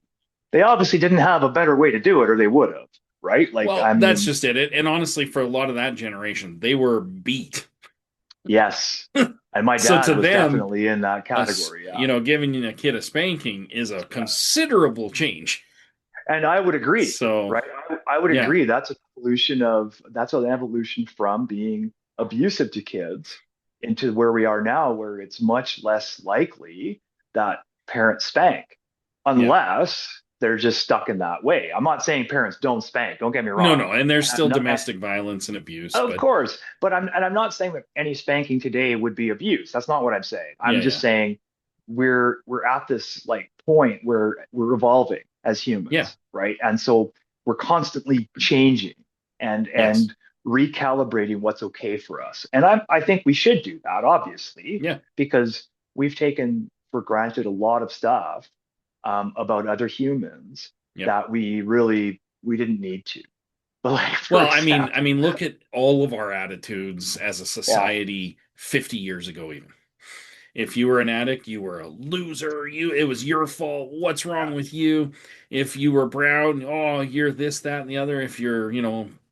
they obviously didn't have a better way to do it, or they would have, right? Like, Well, I that's mean, just it. And honestly, for a lot of that generation, they were beat. yes. And my So to dad was them, definitely in that category. Yeah. giving a kid a spanking is a Yeah. considerable change. And I would agree, So, right? I would yeah, agree that's an evolution from being abusive to kids into where we are now, where it's much less likely that parents spank yeah. unless they're just stuck in that way. I'm not saying parents don't spank, don't get me No, wrong. no, and there's And I'm still not, domestic violence and abuse, of but course, but I'm not saying that any spanking today would be abuse. That's not what I'm saying. yeah, I'm just yeah, saying we're at this like point where we're evolving as yeah, humans, right? And so we're constantly changing yes, and recalibrating what's okay for us. And I think we should do that, obviously, yeah, because we've taken for granted a lot of stuff about other humans yep. that we didn't need to. Like for Well, example, look at all of our attitudes as a yeah. society 50 years ago, even. If you were an addict, you were a loser. It was your fault. What's wrong Yeah. with you? If you were brown, oh, you're this, that, and the other. If you're,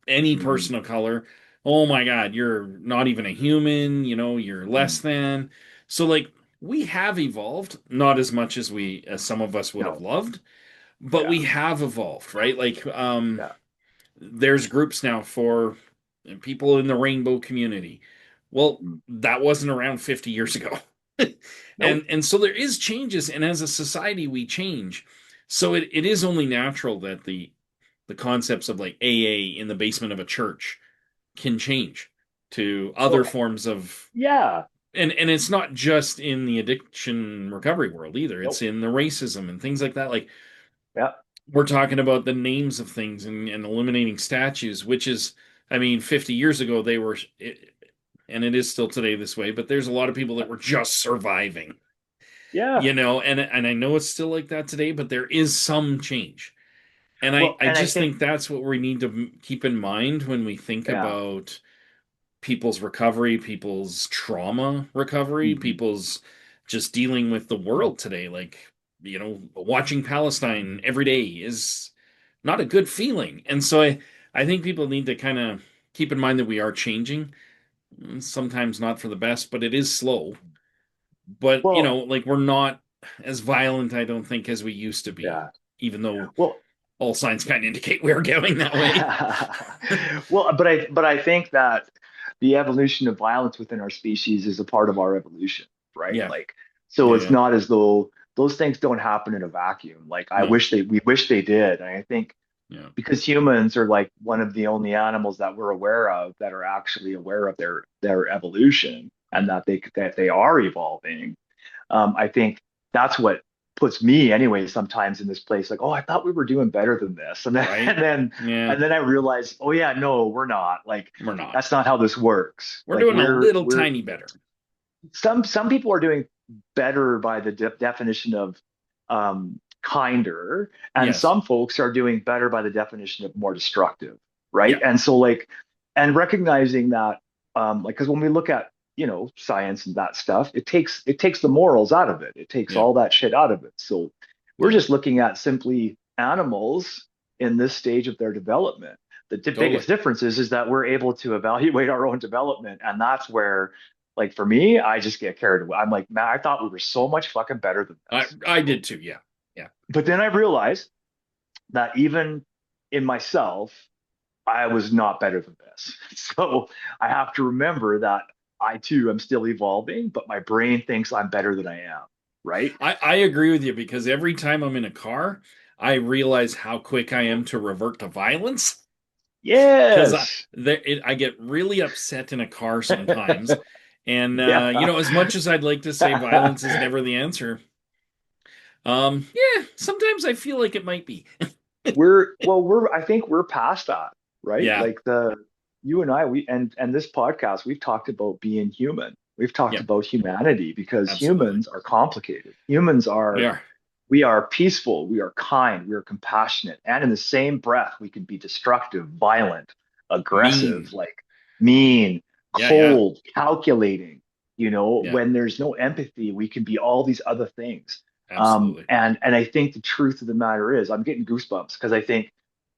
any Mhm. person of color, oh my God, you're not even a human, you're less Mhm. than. So like we have evolved, not as much as some of us would have No. loved, but Yeah. we have evolved, right? Like Yeah. there's groups now for people in the rainbow community. Well, Mm. that wasn't around 50 years ago. and Nope. and so there is changes, and as a society we change. So it is only natural that the concepts of like AA in the basement of a church can change to other Well, forms of, yeah. and it's not just in the addiction recovery world either. It's Nope. in the racism and things like that. Like Yeah. we're talking about the names of things and eliminating statues, which is, 50 years ago they were, and it is still today this way, but there's a lot of people that were just surviving, Yeah. and I know it's still like that today, but there is some change. And Well, I and I just think, think that's what we need to keep in mind when we think yeah. about people's recovery, people's trauma recovery, Mhm. people's just dealing with the world today. Like, watching Palestine every day is not a good feeling. And so I think people need to kind of keep in mind that we are changing. Sometimes not for the best, but it is slow. But, Well, like we're not as violent, I don't think, as we used to be, yeah. even though Well, all signs kind of indicate we're going that way. well, but I think that the evolution of violence within our species is a part of our evolution, right? Yeah. Like, so Yeah. it's Yeah. not as though those things don't happen in a vacuum. Like, No. we wish they did. And I think Yeah. because humans are like one of the only animals that we're aware of that are actually aware of their evolution Yeah. and that they are evolving. I think that's what puts me anyway sometimes in this place like, oh, I thought we were doing better than this, and then Right. Yeah. I realize, oh yeah, no, we're not. Like We're not. that's not how this works. We're Like doing a little we're tiny better. some people are doing better by the definition of kinder, and Yes. some folks are doing better by the definition of more destructive, right? Yeah. And so like, and recognizing that, like, because when we look at science and that stuff, it takes the morals out of it. It takes Yeah. all that shit out of it. So we're Yeah. just looking at simply animals in this stage of their development. The Totally. biggest difference is that we're able to evaluate our own development, and that's where, like for me, I just get carried away. I'm like, man, I thought we were so much fucking better than I this. I did too. Yeah. Yeah. But then I realized that even in myself, I was not better than this. So I have to remember that I too am still evolving, but my brain thinks I'm better than I am, right? I agree with you because every time I'm in a car, I realize how quick I am to revert to violence because Yes. I get really upset in a car sometimes. And, Yeah. as much as I'd like to say violence is never the answer, yeah, sometimes I feel like it might be. I think we're past that, right? Yeah, Like you and I, and this podcast, we've talked about being human. We've talked yeah, about humanity because absolutely. humans are complicated. Humans We are, are. we are peaceful, we are kind, we are compassionate, and in the same breath, we can be destructive, violent, aggressive, Mean. like mean, Yeah, yeah, cold, calculating. yeah, When there's no empathy, we can be all these other things. absolutely. And I think the truth of the matter is, I'm getting goosebumps because I think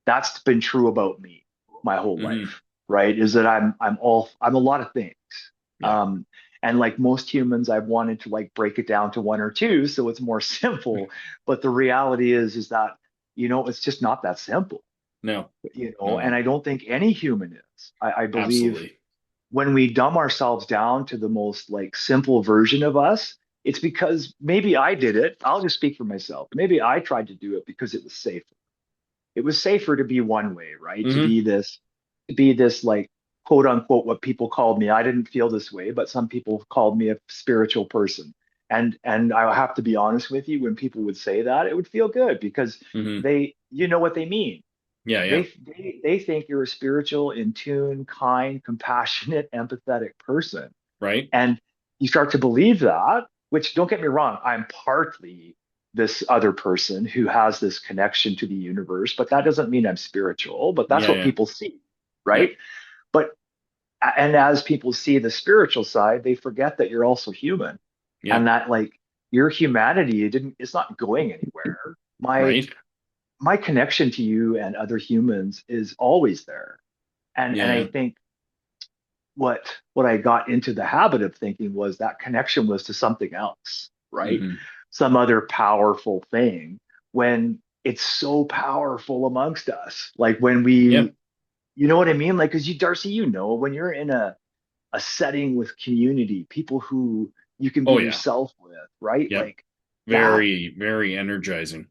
that's been true about me my whole Hmm. life, right? Is that I'm a lot of things. Yeah. Um, and like most humans, I've wanted to like break it down to one or two so it's more simple. But the reality is that, it's just not that simple, No, and no, I don't think any human is. I believe absolutely. when we dumb ourselves down to the most like simple version of us, it's because maybe I did it. I'll just speak for myself. Maybe I tried to do it because it was safer. It was safer to be one way, right? Hmm. To be this like quote unquote what people called me. I didn't feel this way, but some people called me a spiritual person. And I have to be honest with you, when people would say that, it would feel good because Hmm. you know what they mean. Yeah, yeah, They think you're a spiritual, in tune, kind, compassionate, empathetic person. right. And you start to believe that, which don't get me wrong, I'm partly this other person who has this connection to the universe, but that doesn't mean I'm spiritual, but that's Yeah, what yeah, people see, yeah, right? But and as people see the spiritual side, they forget that you're also human yeah, and that like your humanity it's not going anywhere. right. My connection to you and other humans is always there. And I Yeah, think what I got into the habit of thinking was that connection was to something else, right? hmm, Some other powerful thing when it's so powerful amongst us. Like when yeah. you know what I mean? Like, because Darcy, when you're in a setting with community, people who you can be Oh, yeah, yourself with, right? yep. Like that, Very, very energizing.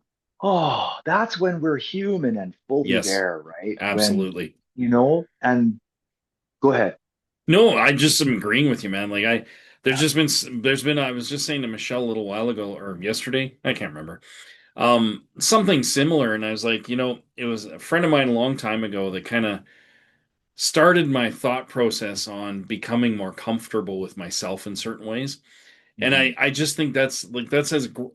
that's when we're human and fully Yes, there, right? When, absolutely. and go ahead. No, I just am agreeing with you, man. There's been, I was just saying to Michelle a little while ago or yesterday, I can't remember, something similar. And I was like, it was a friend of mine a long time ago that kind of started my thought process on becoming more comfortable with myself in certain ways. And Mhm. I just think that's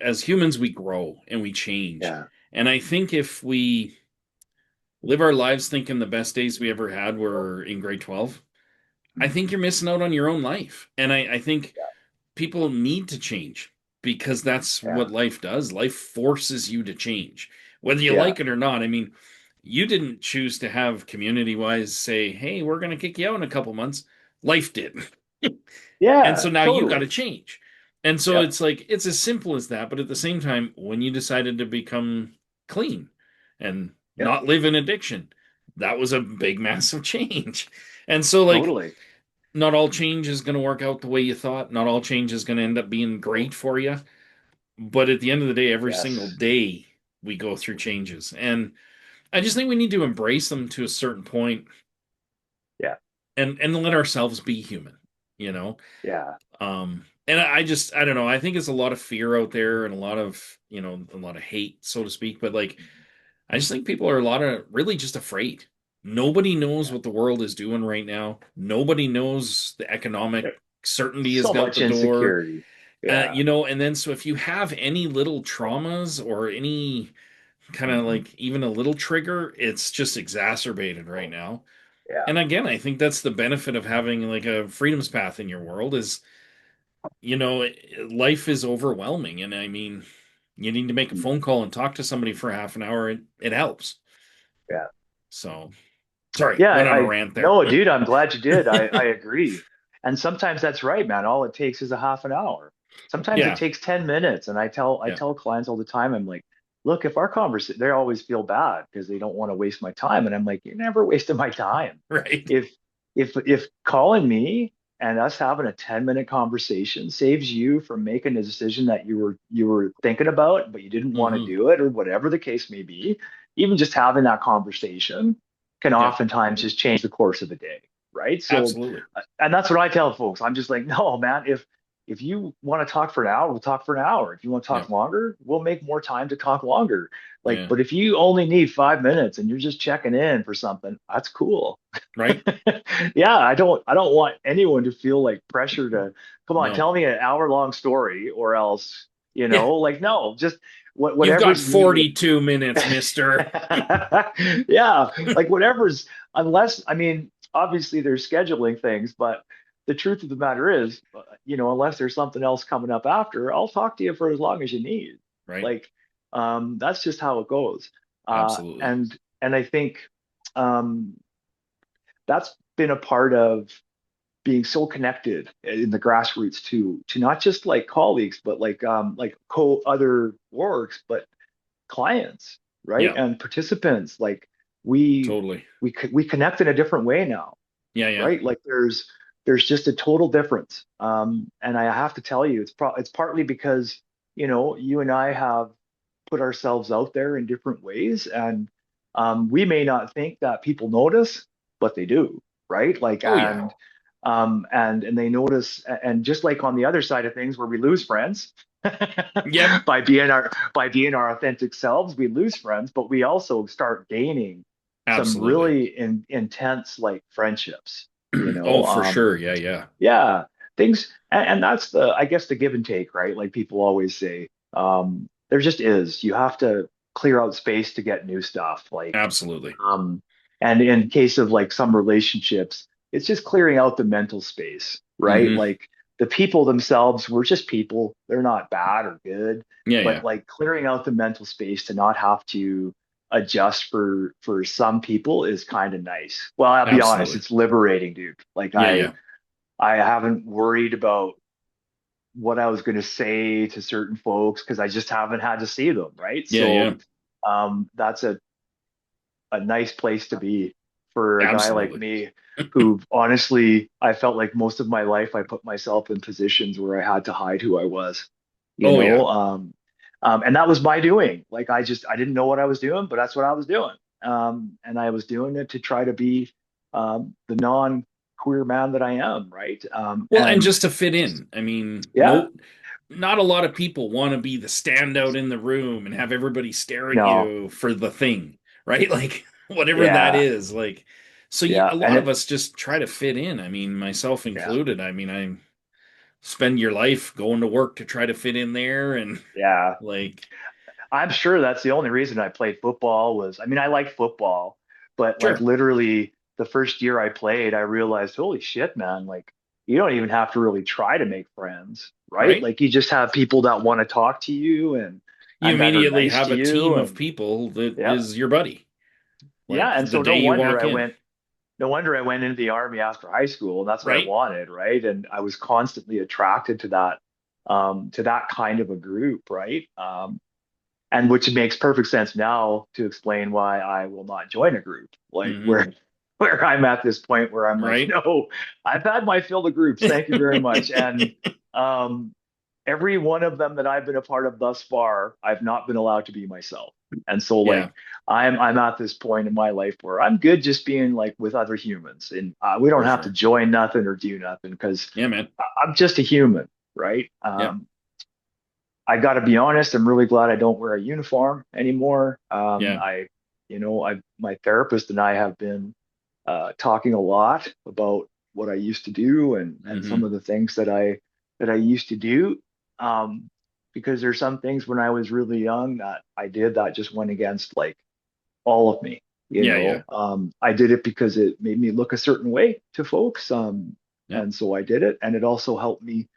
as humans, we grow and we change. Yeah. And I think if we live our lives thinking the best days we ever had were in grade 12, I think Mhm. you're missing out on your own life. And I think people need to change because that's Yeah. what life does. Life forces you to change, whether you Yeah. like it or not. I mean, you didn't choose to have community wise say, hey, we're going to kick you out in a couple months. Life did. And so Yeah, now you got to totally. change. And so Yep. it's like, it's as simple as that. But at the same time, when you decided to become clean and Yep. not live in addiction, that was a big, massive change. And so, like, Totally. not all change is going to work out the way you thought. Not all change is going to end up being great for you. But at the end of the day, every single Yes. day we go through changes. And I just think we need to embrace them to a certain point Yeah. and let ourselves be human, you know? Yeah. And I don't know. I think it's a lot of fear out there and a lot of hate, so to speak. But like, I just think people are a lot of really just afraid. Nobody knows Yeah. what the world is doing right now. Nobody knows the economic There- certainty is So out much the door. insecurity. Yeah. And then so if you have any little traumas or any kind of Mhm. like even a little trigger, it's just exacerbated right now. Yeah. And again, I think that's the benefit of having like a freedoms path in your world is, you know, life is overwhelming. And I mean, you need to make a Mhm. phone call and talk to somebody for half an hour. It helps. Yeah. So sorry, Yeah. went on a I rant there. no, dude, I'm glad you did. I agree. And sometimes that's right, man. All it takes is a half an hour. Sometimes it Yeah, takes 10 minutes. And I yeah, tell clients all the time, I'm like, look, if our conversation, they always feel bad because they don't want to waste my time. And I'm like, you're never wasting my time. Right. If if calling me and us having a 10-minute conversation saves you from making a decision that you were thinking about, but you didn't want to Hmm. do it, or whatever the case may be, even just having that conversation can Yeah, oftentimes just change the course of the day, right? So, absolutely. and that's what I tell folks. I'm just like, no, man, if you want to talk for an hour, we'll talk for an hour. If you want to Yeah, talk longer, we'll make more time to talk longer. Like, yeah, but if you only need 5 minutes and you're just checking in for something, that's cool. right. Yeah, I don't want anyone to feel like pressure to come on, No. tell me an hour long story or else, Yeah, like no, just you've got whatever's needed. 42 minutes, mister. Yeah, like whatever's, unless, I mean, obviously there's scheduling things, but the truth of the matter is, unless there's something else coming up after, I'll talk to you for as long as you need. Right. Like, that's just how it goes. Absolutely. And I think um, that's been a part of being so connected in the grassroots to not just like colleagues, but like co other orgs, but clients, right? Yeah, And participants. Like we totally. we connect in a different way now, Yeah, yeah. right? Like there's just a total difference. And I have to tell you, it's partly because you and I have put ourselves out there in different ways, and we may not think that people notice, but they do, right? Like Oh, yeah. and they notice, and just like on the other side of things where we lose friends Yep. by being our authentic selves, we lose friends, but we also start gaining some Absolutely. really intense like friendships, Oh, for sure. Yeah, yeah. yeah, things, and that's I guess the give and take, right? Like people always say, there just is. You have to clear out space to get new stuff. Like, Absolutely. and in case of like some relationships, it's just clearing out the mental space, right? Hmm. Like the people themselves were just people. They're not bad or good, Yeah, but yeah. like clearing out the mental space to not have to adjust for some people is kind of nice. Well, I'll be honest, Absolutely. it's liberating, dude. Like Yeah, I yeah. I haven't worried about what I was going to say to certain folks because I just haven't had to see them, right? Yeah, yeah. So that's a nice place to be for a guy like Absolutely. me who honestly, I felt like most of my life I put myself in positions where I had to hide who I was, you Oh, yeah. know? And that was my doing. Like I didn't know what I was doing, but that's what I was doing. And I was doing it to try to be the non-queer man that I am, right? Well, and just to fit in. I mean, Yeah, no, not a lot of people want to be the standout in the room and have everybody stare at no, you for the thing, right? Like whatever that yeah, is. Like, so yeah, a and lot of us just try to fit in. I mean, myself yeah, included. I mean, I spend your life going to work to try to fit in there, and yeah. like, I'm sure that's the only reason I played football was, I mean, I like football, but like sure, literally the first year I played, I realized, holy shit, man, like you don't even have to really try to make friends, right? right? Like you just have people that want to talk to you You and that are immediately nice have to a team you. of And people that yeah, is your buddy. yeah. Like And the so day you walk in, no wonder I went into the army after high school, and that's what I right? wanted, right? And I was constantly attracted to that kind of a group, right? And which makes perfect sense now to explain why I will not join a group, like Hmm. where I'm at this point where I'm like, Right? no, I've had my fill of groups, thank you very much. And um, every one of them that I've been a part of thus far, I've not been allowed to be myself. And so Yeah. like I'm at this point in my life where I'm good just being like with other humans, and we don't For have to sure. join nothing or do nothing because Yeah, man. I'm just a human, right? Yeah. I got to be honest, I'm really glad I don't wear a uniform anymore. Yeah. My therapist and I have been talking a lot about what I used to do and some Hmm. of the things that I used to do. Um, because there's some things when I was really young that I did that just went against like all of me. Yeah, yeah. I did it because it made me look a certain way to folks. Yeah. And so I did it, and it also helped me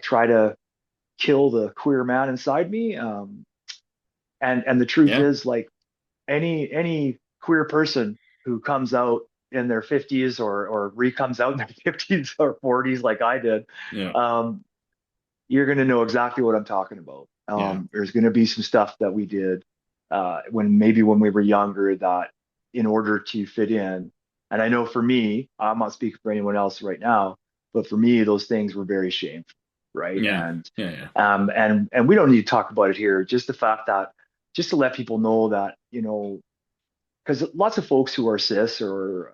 try to kill the queer man inside me. And the truth Yeah. is, like any queer person who comes out in their 50s or re-comes out in their 50s or 40s, like I did, Yeah. um, you're going to know exactly what I'm talking about. Yeah. There's going to be some stuff that we did when we were younger that in order to fit in. And I know for me, I'm not speaking for anyone else right now, but for me, those things were very shameful, right? Yeah. Yeah. Yeah. And we don't need to talk about it here. Just the fact that just to let people know that, because lots of folks who are cis or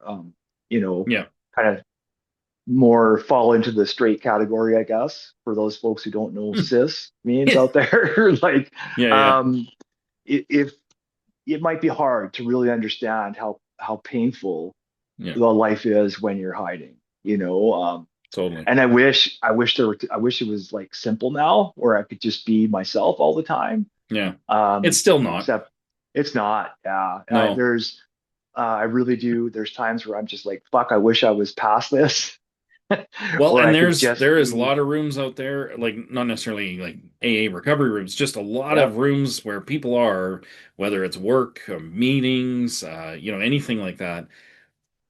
Yeah. kind of more fall into the straight category, I guess, for those folks who don't know cis means out there. Like, Yeah. Yeah. um, if it might be hard to really understand how painful Yeah. the life is when you're hiding, you know. Totally. And I wish it was like simple now, where I could just be myself all the time. Yeah. It's still not. Except it's not. Yeah, No. I really do. There's times where I'm just like, fuck, I wish I was past this, Well, or and I could just there is a be. lot of rooms out there, like not necessarily like AA recovery rooms, just a lot of Yep. rooms where people are, whether it's work, meetings, anything like that,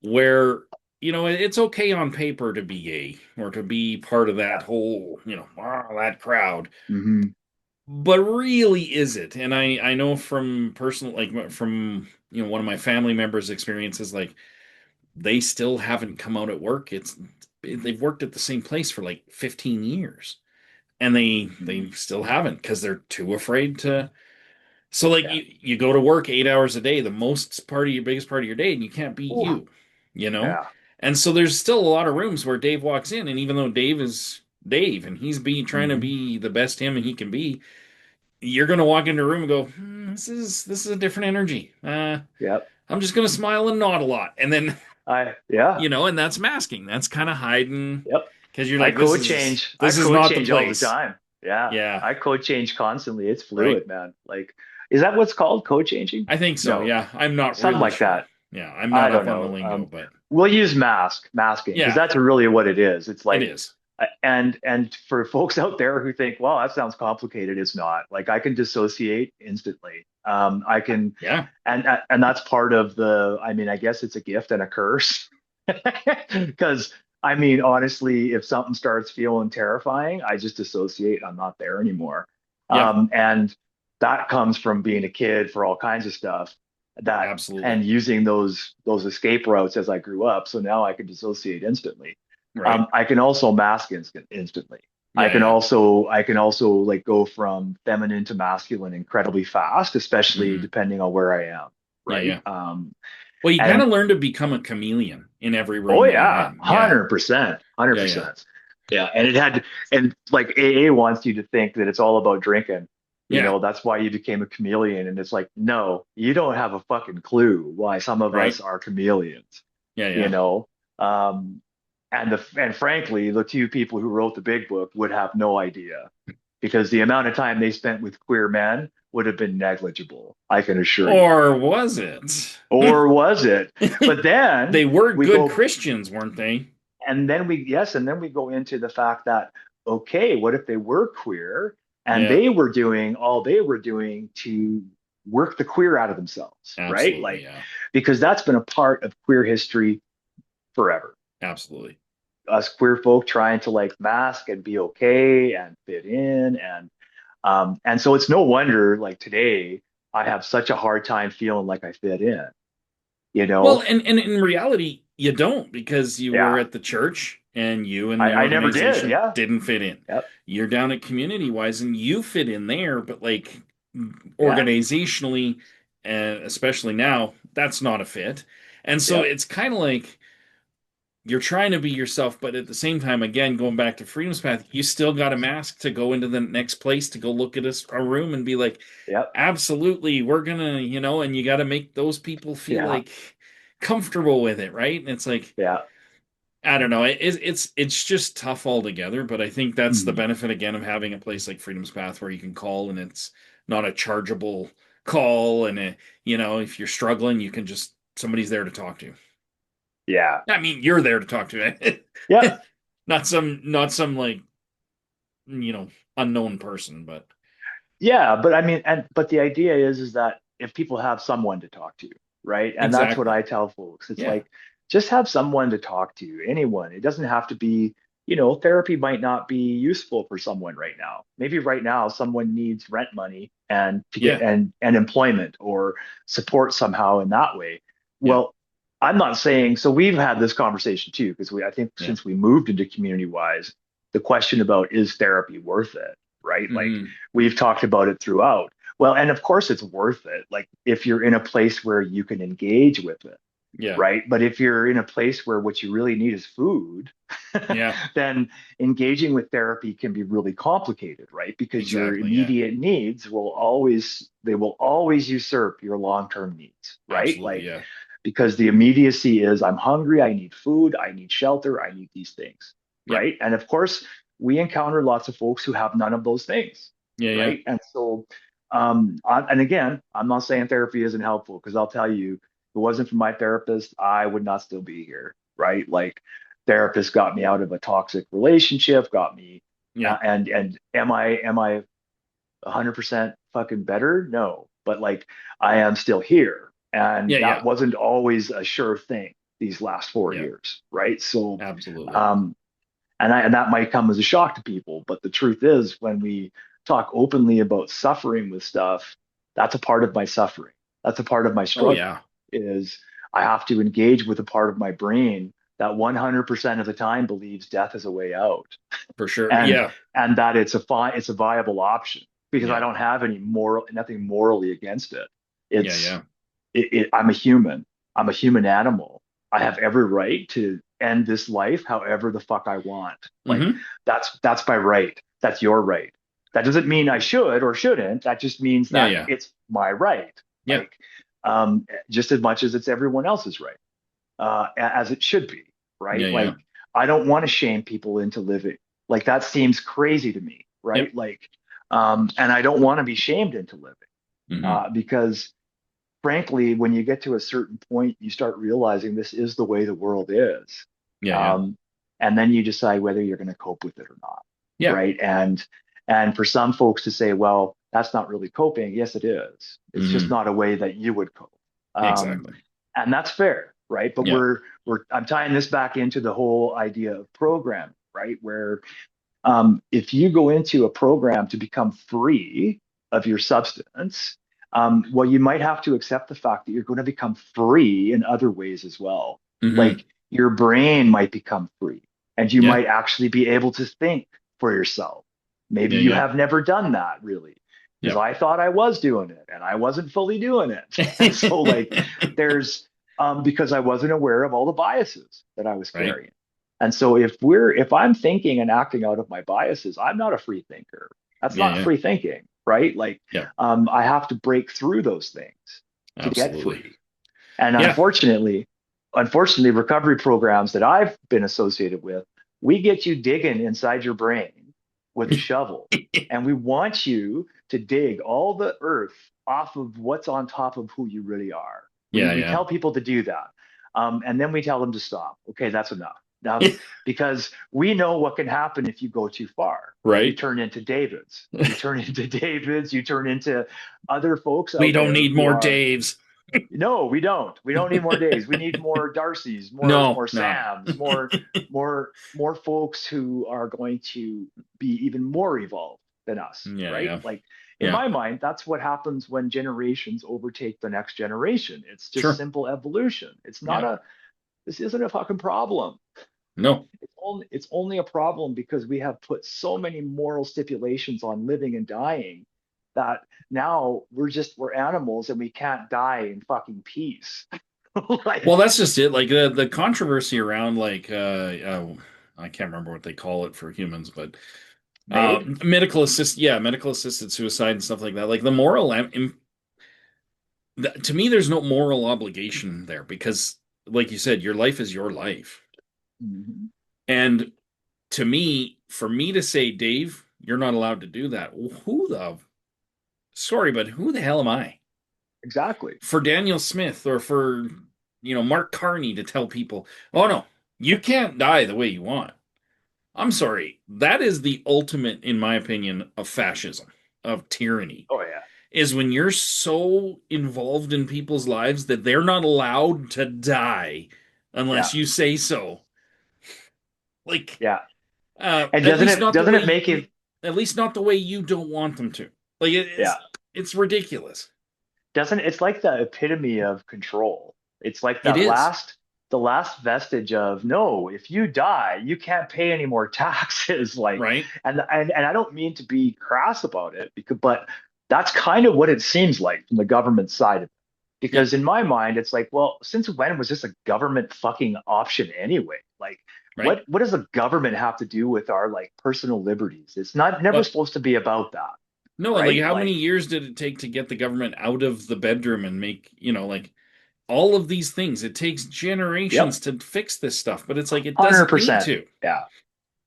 where it's okay on paper to be gay or to be part of that Yeah. whole, that crowd, Hmm. but really is it? And I know from personal, like from one of my family members' experiences, like they still haven't come out at work. They've worked at the same place for like 15 years and they still haven't because they're too afraid to. So like Yeah. you go to work 8 hours a day, the most part of your biggest part of your day, and you can't be Ooh. you, you know? Yeah. And so there's still a lot of rooms where Dave walks in, and even though Dave is Dave and he's trying to Hmm. be the best him and he can be, you're gonna walk into a room and go, this is a different energy. Yep. I'm just gonna smile and nod a lot. And then Yeah. and that's masking. That's kind of hiding Yep. because you're I like, code change. I this is code not the change all the place. time. Yeah. Yeah, I code change constantly. It's right. fluid, man. Like, is that what's called code changing? I think so. No, Yeah, I'm not something really like sure. that. Yeah, I'm I not don't up on the know. lingo, but We'll use masking, because yeah, that's really what it is. It's it like, is. and for folks out there who think, well, that sounds complicated, it's not. Like I can dissociate instantly. I can, Yeah, and that's part of the. I mean, I guess it's a gift and a curse, because I mean, honestly, if something starts feeling terrifying, I just dissociate. I'm not there anymore. yeah, And that comes from being a kid for all kinds of stuff that absolutely. and using those escape routes as I grew up. So now I can dissociate instantly. Right. I can also mask instantly. Yeah, yeah. I can also like go from feminine to masculine incredibly fast, especially Hmm. depending on where I am, Yeah, right? yeah. Well, you kind And of learn to become a chameleon in every oh room that you're yeah, in. Yeah, 100%, hundred yeah, yeah, percent. Yeah, and and like AA wants you to think that it's all about drinking. yeah. That's why you became a chameleon, and it's like, no, you don't have a fucking clue why some of Right. us are chameleons. Yeah, You yeah. know, um, and frankly, the two people who wrote the big book would have no idea because the amount of time they spent with queer men would have been negligible. I can assure you. Or was it? Or was it? But then They were we good go Christians, weren't they? and then we go into the fact that, okay, what if they were queer and Yeah, they were doing to work the queer out of themselves, right? absolutely. Like, Yeah, because that's been a part of queer history forever. absolutely. Us queer folk trying to like mask and be okay and fit in, and so it's no wonder like today I have such a hard time feeling like I fit in, you Well, know? and in reality, you don't because you were Yeah, at the church and you and the I never did. organization Yeah. didn't fit in. Yep. You're down at community wise and you fit in there, but like Yeah. organizationally, and especially now, that's not a fit. And so Yep. it's kind of like you're trying to be yourself, but at the same time, again, going back to Freedom's Path, you still got a mask to go into the next place to go look at a room and be like, Yep. absolutely, we're gonna, and you got to make those people feel Yeah. like comfortable with it, right? And it's like, Yeah. I don't know, it's just tough altogether. But I think that's the Mhm. benefit again of having a place like Freedom's Path where you can call and it's not a chargeable call, and if you're struggling, you can just somebody's there to talk to. Yeah. I mean, you're there to talk to. Yep. Not some like you know unknown person, but Yeah, but I mean, but the idea is that if people have someone to talk to, right? And that's what exactly. I tell folks. It's Yeah, like just have someone to talk to, anyone. It doesn't have to be therapy might not be useful for someone right now. Maybe right now someone needs rent money and to get Yeah. and employment or support somehow in that way. Yeah. Well, I'm not saying so we've had this conversation too, because I think Yeah. since we moved into community wise, the question about is therapy worth it, right? Like Hmm. we've talked about it throughout. Well, and of course it's worth it. Like if you're in a place where you can engage with it, Yeah. right? But if you're in a place where what you really need is food, Yeah. then engaging with therapy can be really complicated, right? Because your Exactly. Yeah. immediate needs will always usurp your long-term needs, right? Absolutely. Like Yeah. because the immediacy is I'm hungry, I need food, I need shelter, I need these things, Yeah. right? And of course, we encounter lots of folks who have none of those things, Yeah. Yeah. right? And so and again, I'm not saying therapy isn't helpful because I'll tell you, if it wasn't for my therapist, I would not still be here, right? Like, therapist got me out of a toxic relationship, got me, Yeah. and am I 100% fucking better? No, but like I am still here, and Yeah. that Yeah. wasn't always a sure thing these last four Yeah. years, right? So, Absolutely. um, and that might come as a shock to people, but the truth is, when we talk openly about suffering with stuff, that's a part of my suffering. That's a part of my Oh struggle. yeah. Is I have to engage with a part of my brain that 100% of the time believes death is a way out, For sure. and Yeah. that it's a viable option because I Yeah. don't have nothing morally against it. Yeah. It's Yeah. I'm a human. I'm a human animal. I have every right to end this life however the fuck I want. Like Hmm. that's my right. That's your right. That doesn't mean I should or shouldn't. That just means Yeah. that Yeah. it's my right. Yeah. Like just as much as it's everyone else's right, as it should be, Yeah. right? Yeah. Like I don't want to shame people into living. Like that seems crazy to me, Yep. right? Like, and I don't want to be shamed into living Hmm. because frankly, when you get to a certain point, you start realizing this is the way the world is. Yeah. Yeah. Um, and then you decide whether you're going to cope with it or not, Yeah. right? And for some folks to say, well, that's not really coping. Yes, it is. It's just Hmm. not a way that you would cope. Um, Exactly. and that's fair, right? But Yeah. I'm tying this back into the whole idea of program, right? Where if you go into a program to become free of your substance, well, you might have to accept the fact that you're going to become free in other ways as well. Hmm. Like your brain might become free, and you Yeah. might actually be able to think for yourself. Maybe Yeah. you Yeah. have never done that really, because Yeah. I thought I was doing it and I wasn't fully doing it. And so, like, there's because I wasn't aware of all the biases that I was Right. carrying. And so if I'm thinking and acting out of my biases, I'm not a free thinker. That's Yeah. not Yeah. free thinking, right? Like Yeah. I have to break through those things to get Absolutely. free. And Yeah. unfortunately, recovery programs that I've been associated with, we get you digging inside your brain with a shovel. And we want you to dig all the earth off of what's on top of who you really are. We Yeah. we Yeah. tell people to do that. And then we tell them to stop. Okay, that's enough. Now, because we know what can happen if you go too far. You Right. turn into Davids. You turn into Davids. You turn into other folks We out don't there need who more are Daves. no, we don't. We don't need more days. We need more Darcys, more No. more No. Sams, more folks who are going to be even more evolved than us, Yeah. right? Yeah. Like in Yeah. my mind, that's what happens when generations overtake the next generation. It's just Sure. simple evolution. Yeah. This isn't a fucking problem. No. It's only a problem because we have put so many moral stipulations on living and dying that now we're animals and we can't die in fucking peace. Well, Like that's just it. Like the controversy around I can't remember what they call it for humans, but Maid. medical assisted suicide and stuff like that. Like to me, there's no moral obligation there because, like you said, your life is your life. Mhm. And to me, for me to say, Dave, you're not allowed to do that. Who the sorry, but who the hell am I? Exactly. For Daniel Smith or for Mark Carney to tell people, oh no, you can't die the way you want. I'm sorry. That is the ultimate, in my opinion, of fascism, of tyranny, Oh yeah. is when you're so involved in people's lives that they're not allowed to die Yeah. unless you say so. Like, Yeah. And At least not the doesn't it way make you, at least not the way you don't want them to. Like yeah, it's ridiculous. doesn't it's like the epitome of control. It's like It is, the last vestige of no, if you die, you can't pay any more taxes. Like, right? and I don't mean to be crass about it because, but that's kind of what it seems like from the government side of it. Yep. Because in my mind, it's like, well, since when was this a government fucking option anyway? Like, Right. what does the government have to do with our like personal liberties? It's not never But supposed to be about that, no, and like right? how many Like, years did it take to get the government out of the bedroom and make, like all of these things? It takes yep, generations to fix this stuff, but it's like it doesn't need 100%. to. Yeah,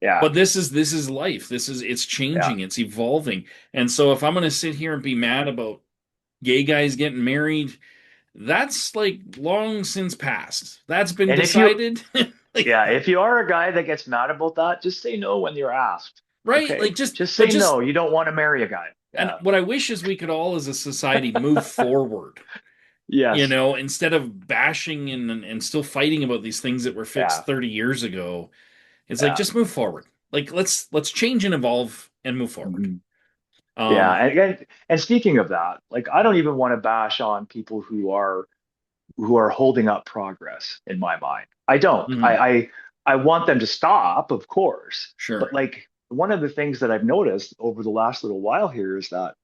yeah, But this is life. It's yeah. changing, it's evolving. And so if I'm going to sit here and be mad about gay guys getting married, that's like long since passed. That's been And if you, decided. Like, yeah, if you are a guy that gets mad about that, just say no when you're asked. right? Like Okay, just just but say just no. You don't want to marry a guy. and Yeah. what I wish is we could all as a society move forward, Yes. instead of bashing and still fighting about these things that were fixed Yeah. 30 years ago. It's like Yeah. just move forward. Like let's change and evolve and move forward. Mhm. Yeah. Um And speaking of that, like I don't even want to bash on people who are holding up progress in my mind. I don't. mhm, I want them to stop, of course. But sure. like one of the things that I've noticed over the last little while here is that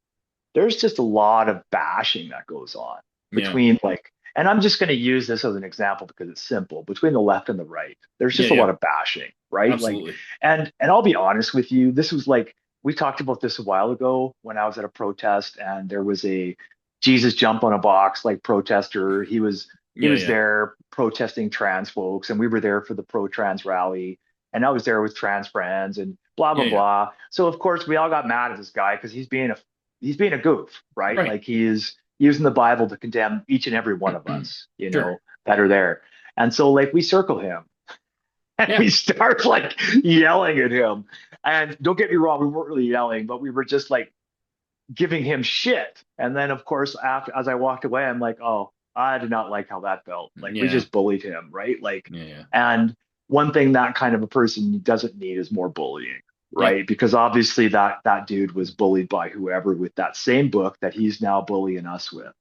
there's just a lot of bashing that goes on Yeah. between like, and I'm just going to use this as an example because it's simple, between the left and the right. There's Yeah, just a yeah. lot of bashing, right? Like, Absolutely. and I'll be honest with you, this was like we talked about this a while ago when I was at a protest and there was a Jesus jump on a box like protester. He Yeah, was yeah. there protesting trans folks, and we were there for the pro trans rally, and I was there with trans friends and blah Yeah, blah yeah. blah. So of course we all got mad at this guy because he's being a goof, right? Right. Like he is using the Bible to condemn each and every one of us, Sure. that are there. And so like we circle him and Yeah. we start like yelling at him. And don't get me wrong, we weren't really yelling, but we were just like giving him shit. And then of course after as I walked away, I'm like, oh, I did not like how that felt. Like we Yeah. just bullied him, right? Like, Yeah, yeah. and one thing that kind of a person doesn't need is more bullying, Yep. right? Because obviously that dude was bullied by whoever with that same book that he's now bullying us with.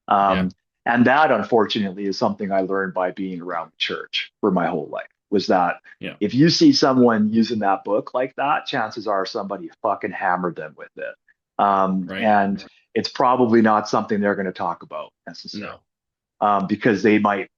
Yeah. Um, and that unfortunately is something I learned by being around the church for my whole life was that Yeah. if you see someone using that book like that, chances are somebody fucking hammered them with it. Right. And it's probably not something they're going to talk about necessarily, No. because they might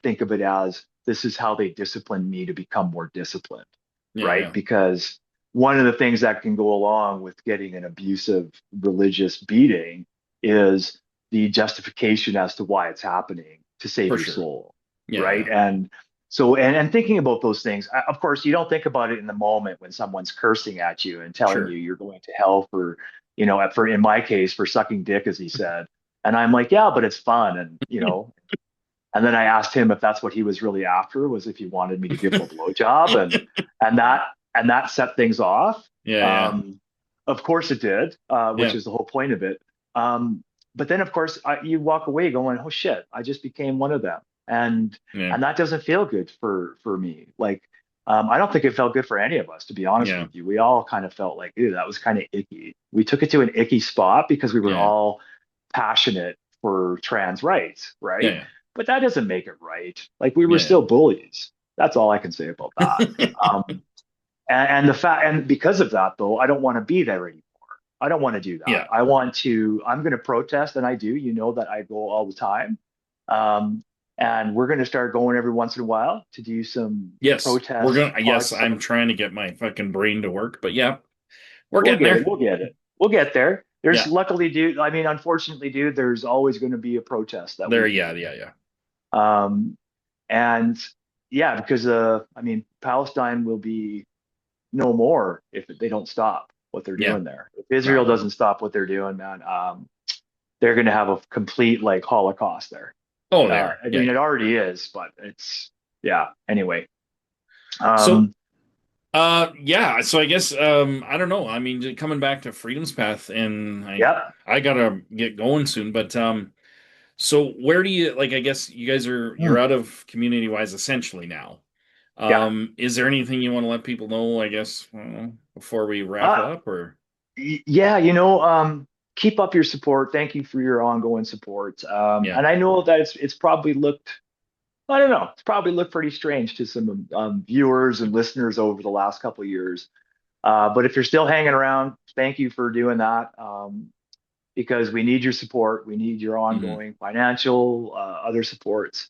think of it as this is how they discipline me to become more disciplined, Yeah, right? yeah. Because one of the things that can go along with getting an abusive religious beating is the justification as to why it's happening to save For your sure. soul, Yeah, right? yeah. And so, and thinking about those things, of course, you don't think about it in the moment when someone's cursing at you and telling you Sure. you're going to hell for, for in my case, for sucking dick, as he said. And I'm like, yeah, but it's fun. And, and then I asked him if that's what he was really after, was if he wanted me to give him a blowjob, and that and that set things off. Yeah, yeah. Um, of course it did, which Yeah. is the whole point of it. But then, of course, you walk away going, "Oh shit, I just became one of them," and Yeah. and that doesn't feel good for me. Like, I don't think it felt good for any of us, to be honest Yeah. with you. We all kind of felt like, ew, that was kind of icky. We took it to an icky spot because we were Yeah. all passionate for trans rights, right? Yeah. But that doesn't make it right. Like we were Yeah. still bullies. That's all I can say about that. Yeah. Um, and the fact, and because of that, though, I don't want to be there anymore. I don't want to do that. Yeah. I'm going to protest, and I do. You know that I go all the time. And we're going to start going every once in a while to do some Yes. We're protest gonna yes, parts. I'm trying to get my fucking brain to work, but yeah, we're We'll getting get it. there. We'll get it. We'll get there. There's Yeah. luckily, dude. I mean, unfortunately, dude, there's always going to be a protest that There, we yeah, need. yeah, yeah. Um, and yeah, because I mean, Palestine will be no more if they don't stop what they're Yeah. doing there. If Israel No. doesn't stop what they're doing, man, they're going to have a complete like Holocaust there. Oh, there. I Yeah, mean, yeah. it already is, but it's yeah. Anyway, So, um, yeah, so I guess I don't know. I mean, coming back to Freedom's Path, and yeah, I gotta get going soon, but so where do you like, I guess you guys are you're Hmm. out of Community Wise essentially now. Yeah. Is there anything you want to let people know, I guess, I don't know, before we wrap Uh, up or? yeah, keep up your support. Thank you for your ongoing support. Yeah, And I know that it's probably looked, I don't know, it's probably looked pretty strange to some viewers and listeners over the last couple of years. But if you're still hanging around, thank you for doing that. Because we need your support. We need your hmm, ongoing financial, other supports,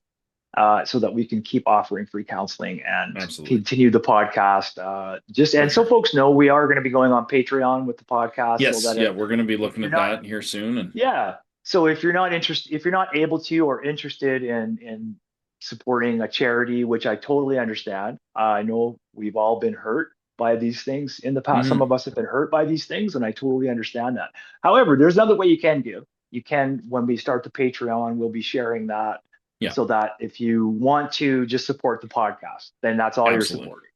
so that we can keep offering free counseling and absolutely. continue the podcast. For And so sure. folks know, we are going to be going on Patreon with the podcast, so Yes, that yeah, we're going to be if looking you're at not, that here soon. And yeah. So if you're not able to or interested in supporting a charity, which I totally understand. I know we've all been hurt by these things in the past. Some hmm, of us have been hurt by these things, and I totally understand that. However, there's another way you can give. You can, when we start the Patreon, we'll be sharing that, yeah, so that if you want to just support the podcast, then that's all you're absolutely. supporting.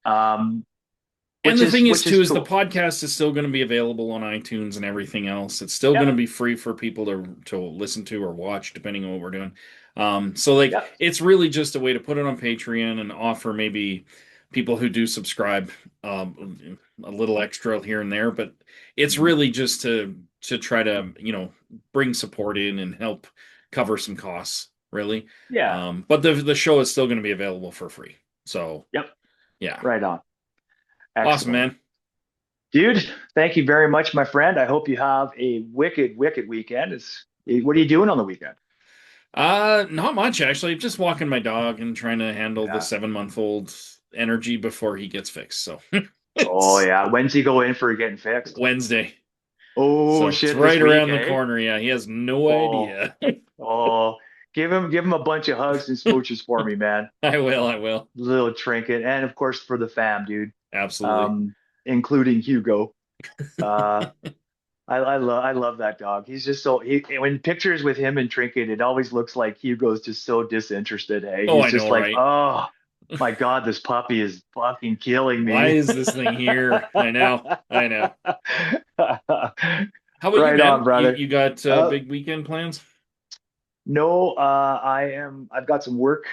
Um, And the thing is, which too, is is the cool. podcast is still going to be available on iTunes and everything else. It's still going to Yep. be free for people to listen to or watch, depending on what we're doing. So like, Yep. it's really just a way to put it on Patreon and offer maybe people who do subscribe a little extra here and there. But it's Mhm. really just to try to bring support in and help cover some costs, really. Yeah. But the show is still going to be available for free. So Yep. yeah, Right on. awesome, Excellent. man. Dude, thank you very much, my friend. I hope you have a wicked, wicked weekend. What are you doing on the weekend? Not much actually. Just walking my dog and trying to handle the Yeah. 7 month old energy before he gets fixed. So Oh it's yeah. When's he go in for getting fixed? Wednesday. Oh So it's shit, this right week, around the eh? corner. Yeah, he has no Oh, idea. oh. Give him a bunch of hugs and smooches for me, man. I will, I will. Little trinket. And of course for the fam, dude. Absolutely. Um, including Hugo. Uh I love that dog. He's just so when pictures with him and Trinket, it always looks like Hugo's just so disinterested. Hey, Oh, he's I just know, like, right? oh my God, this puppy is fucking killing Why me. is this thing here? I know. I know. How about you, Right on, man? You brother. you got Uh, big weekend plans? no, I've got some work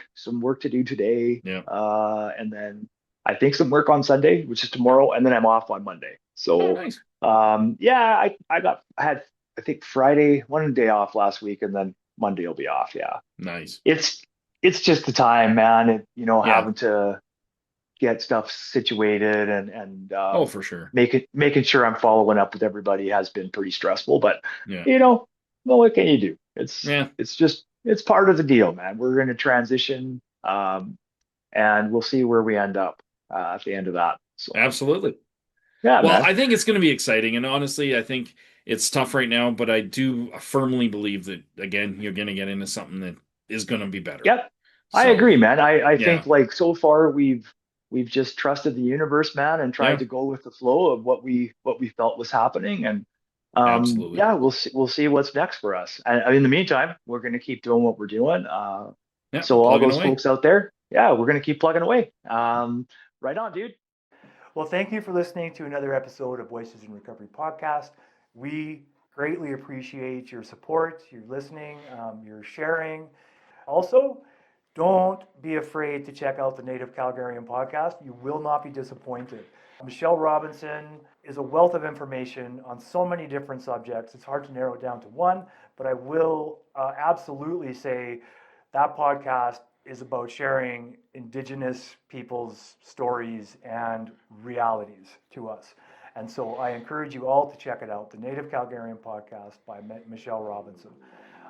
to do today. Yeah. And then I think some work on Sunday, which is tomorrow, and then I'm off on Monday. Oh, So, nice. yeah, I had, I think Friday, one day off last week, and then Monday will be off. Yeah. Nice. It's, it's just the time, man. Yeah. Having to get stuff situated and Oh, for sure. making sure I'm following up with everybody has been pretty stressful. But Yeah. you know, well, what can you do? Yeah. It's part of the deal, man. We're in a transition, and we'll see where we end up at the end of that. So Absolutely. yeah, Well, man. I think it's going to be exciting. And honestly, I think it's tough right now, but I do firmly believe that, again, you're going to get into something that is going to be better. Yep, I So, agree, man. I yeah, think like so far we've just trusted the universe, man, and tried yeah, to go with the flow of what we felt was happening. And absolutely. yeah, we'll see what's next for us. And in the meantime, we're going to keep doing what we're doing. Yeah, So all plugging those away. folks out there, yeah, we're going to keep plugging away. Right on, dude. Well, thank you for listening to another episode of Voices in Recovery podcast. We greatly appreciate your support, your listening, your sharing. Also, don't be afraid to check out the Native Calgarian podcast. You will not be disappointed. Michelle Robinson is a wealth of information on so many different subjects. It's hard to narrow it down to one, but I will absolutely say that podcast is about sharing Indigenous people's stories and realities to us. And so I encourage you all to check it out, the Native Calgarian podcast by Michelle Robinson.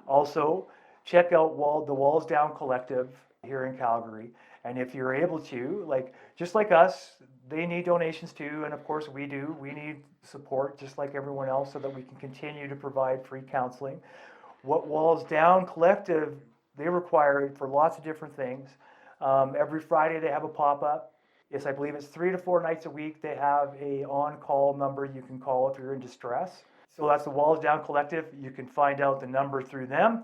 Also, check out the Walls Down Collective here in Calgary. And if you're able to, just like us, they need donations too. And of course, we do. We need support just like everyone else so that we can continue to provide free counseling. What Walls Down Collective, they require it for lots of different things. Every Friday they have a pop-up. Yes, I believe it's 3 to 4 nights a week. They have a on-call number you can call if you're in distress. So that's the Walls Down Collective. You can find out the number through them.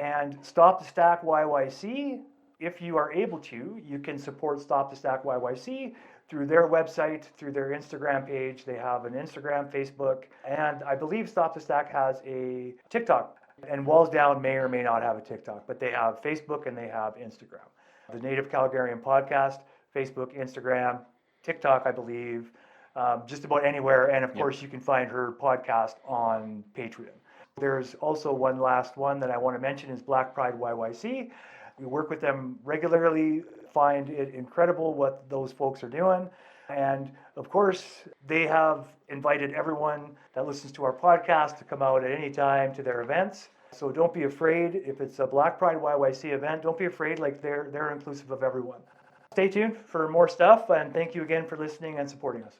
And Stop the Stack YYC, if you are able to, you can support Stop the Stack YYC through their website, through their Instagram page. They have an Instagram, Facebook, and I believe Stop the Stack has a TikTok. And Walls Down may or may not have a TikTok, but they have Facebook and they have Instagram. The Native Calgarian podcast, Facebook, Instagram, TikTok, I believe, just about anywhere. And of course, you can find her podcast on Patreon. There's also one last one that I want to mention is Black Pride YYC. We work with them regularly, find it incredible what those folks are doing. And of course, they have invited everyone that listens to our podcast to come out at any time to their events. So don't be afraid. If it's a Black Pride YYC event, don't be afraid. Like they're inclusive of everyone. Stay tuned for more stuff, and thank you again for listening and supporting us.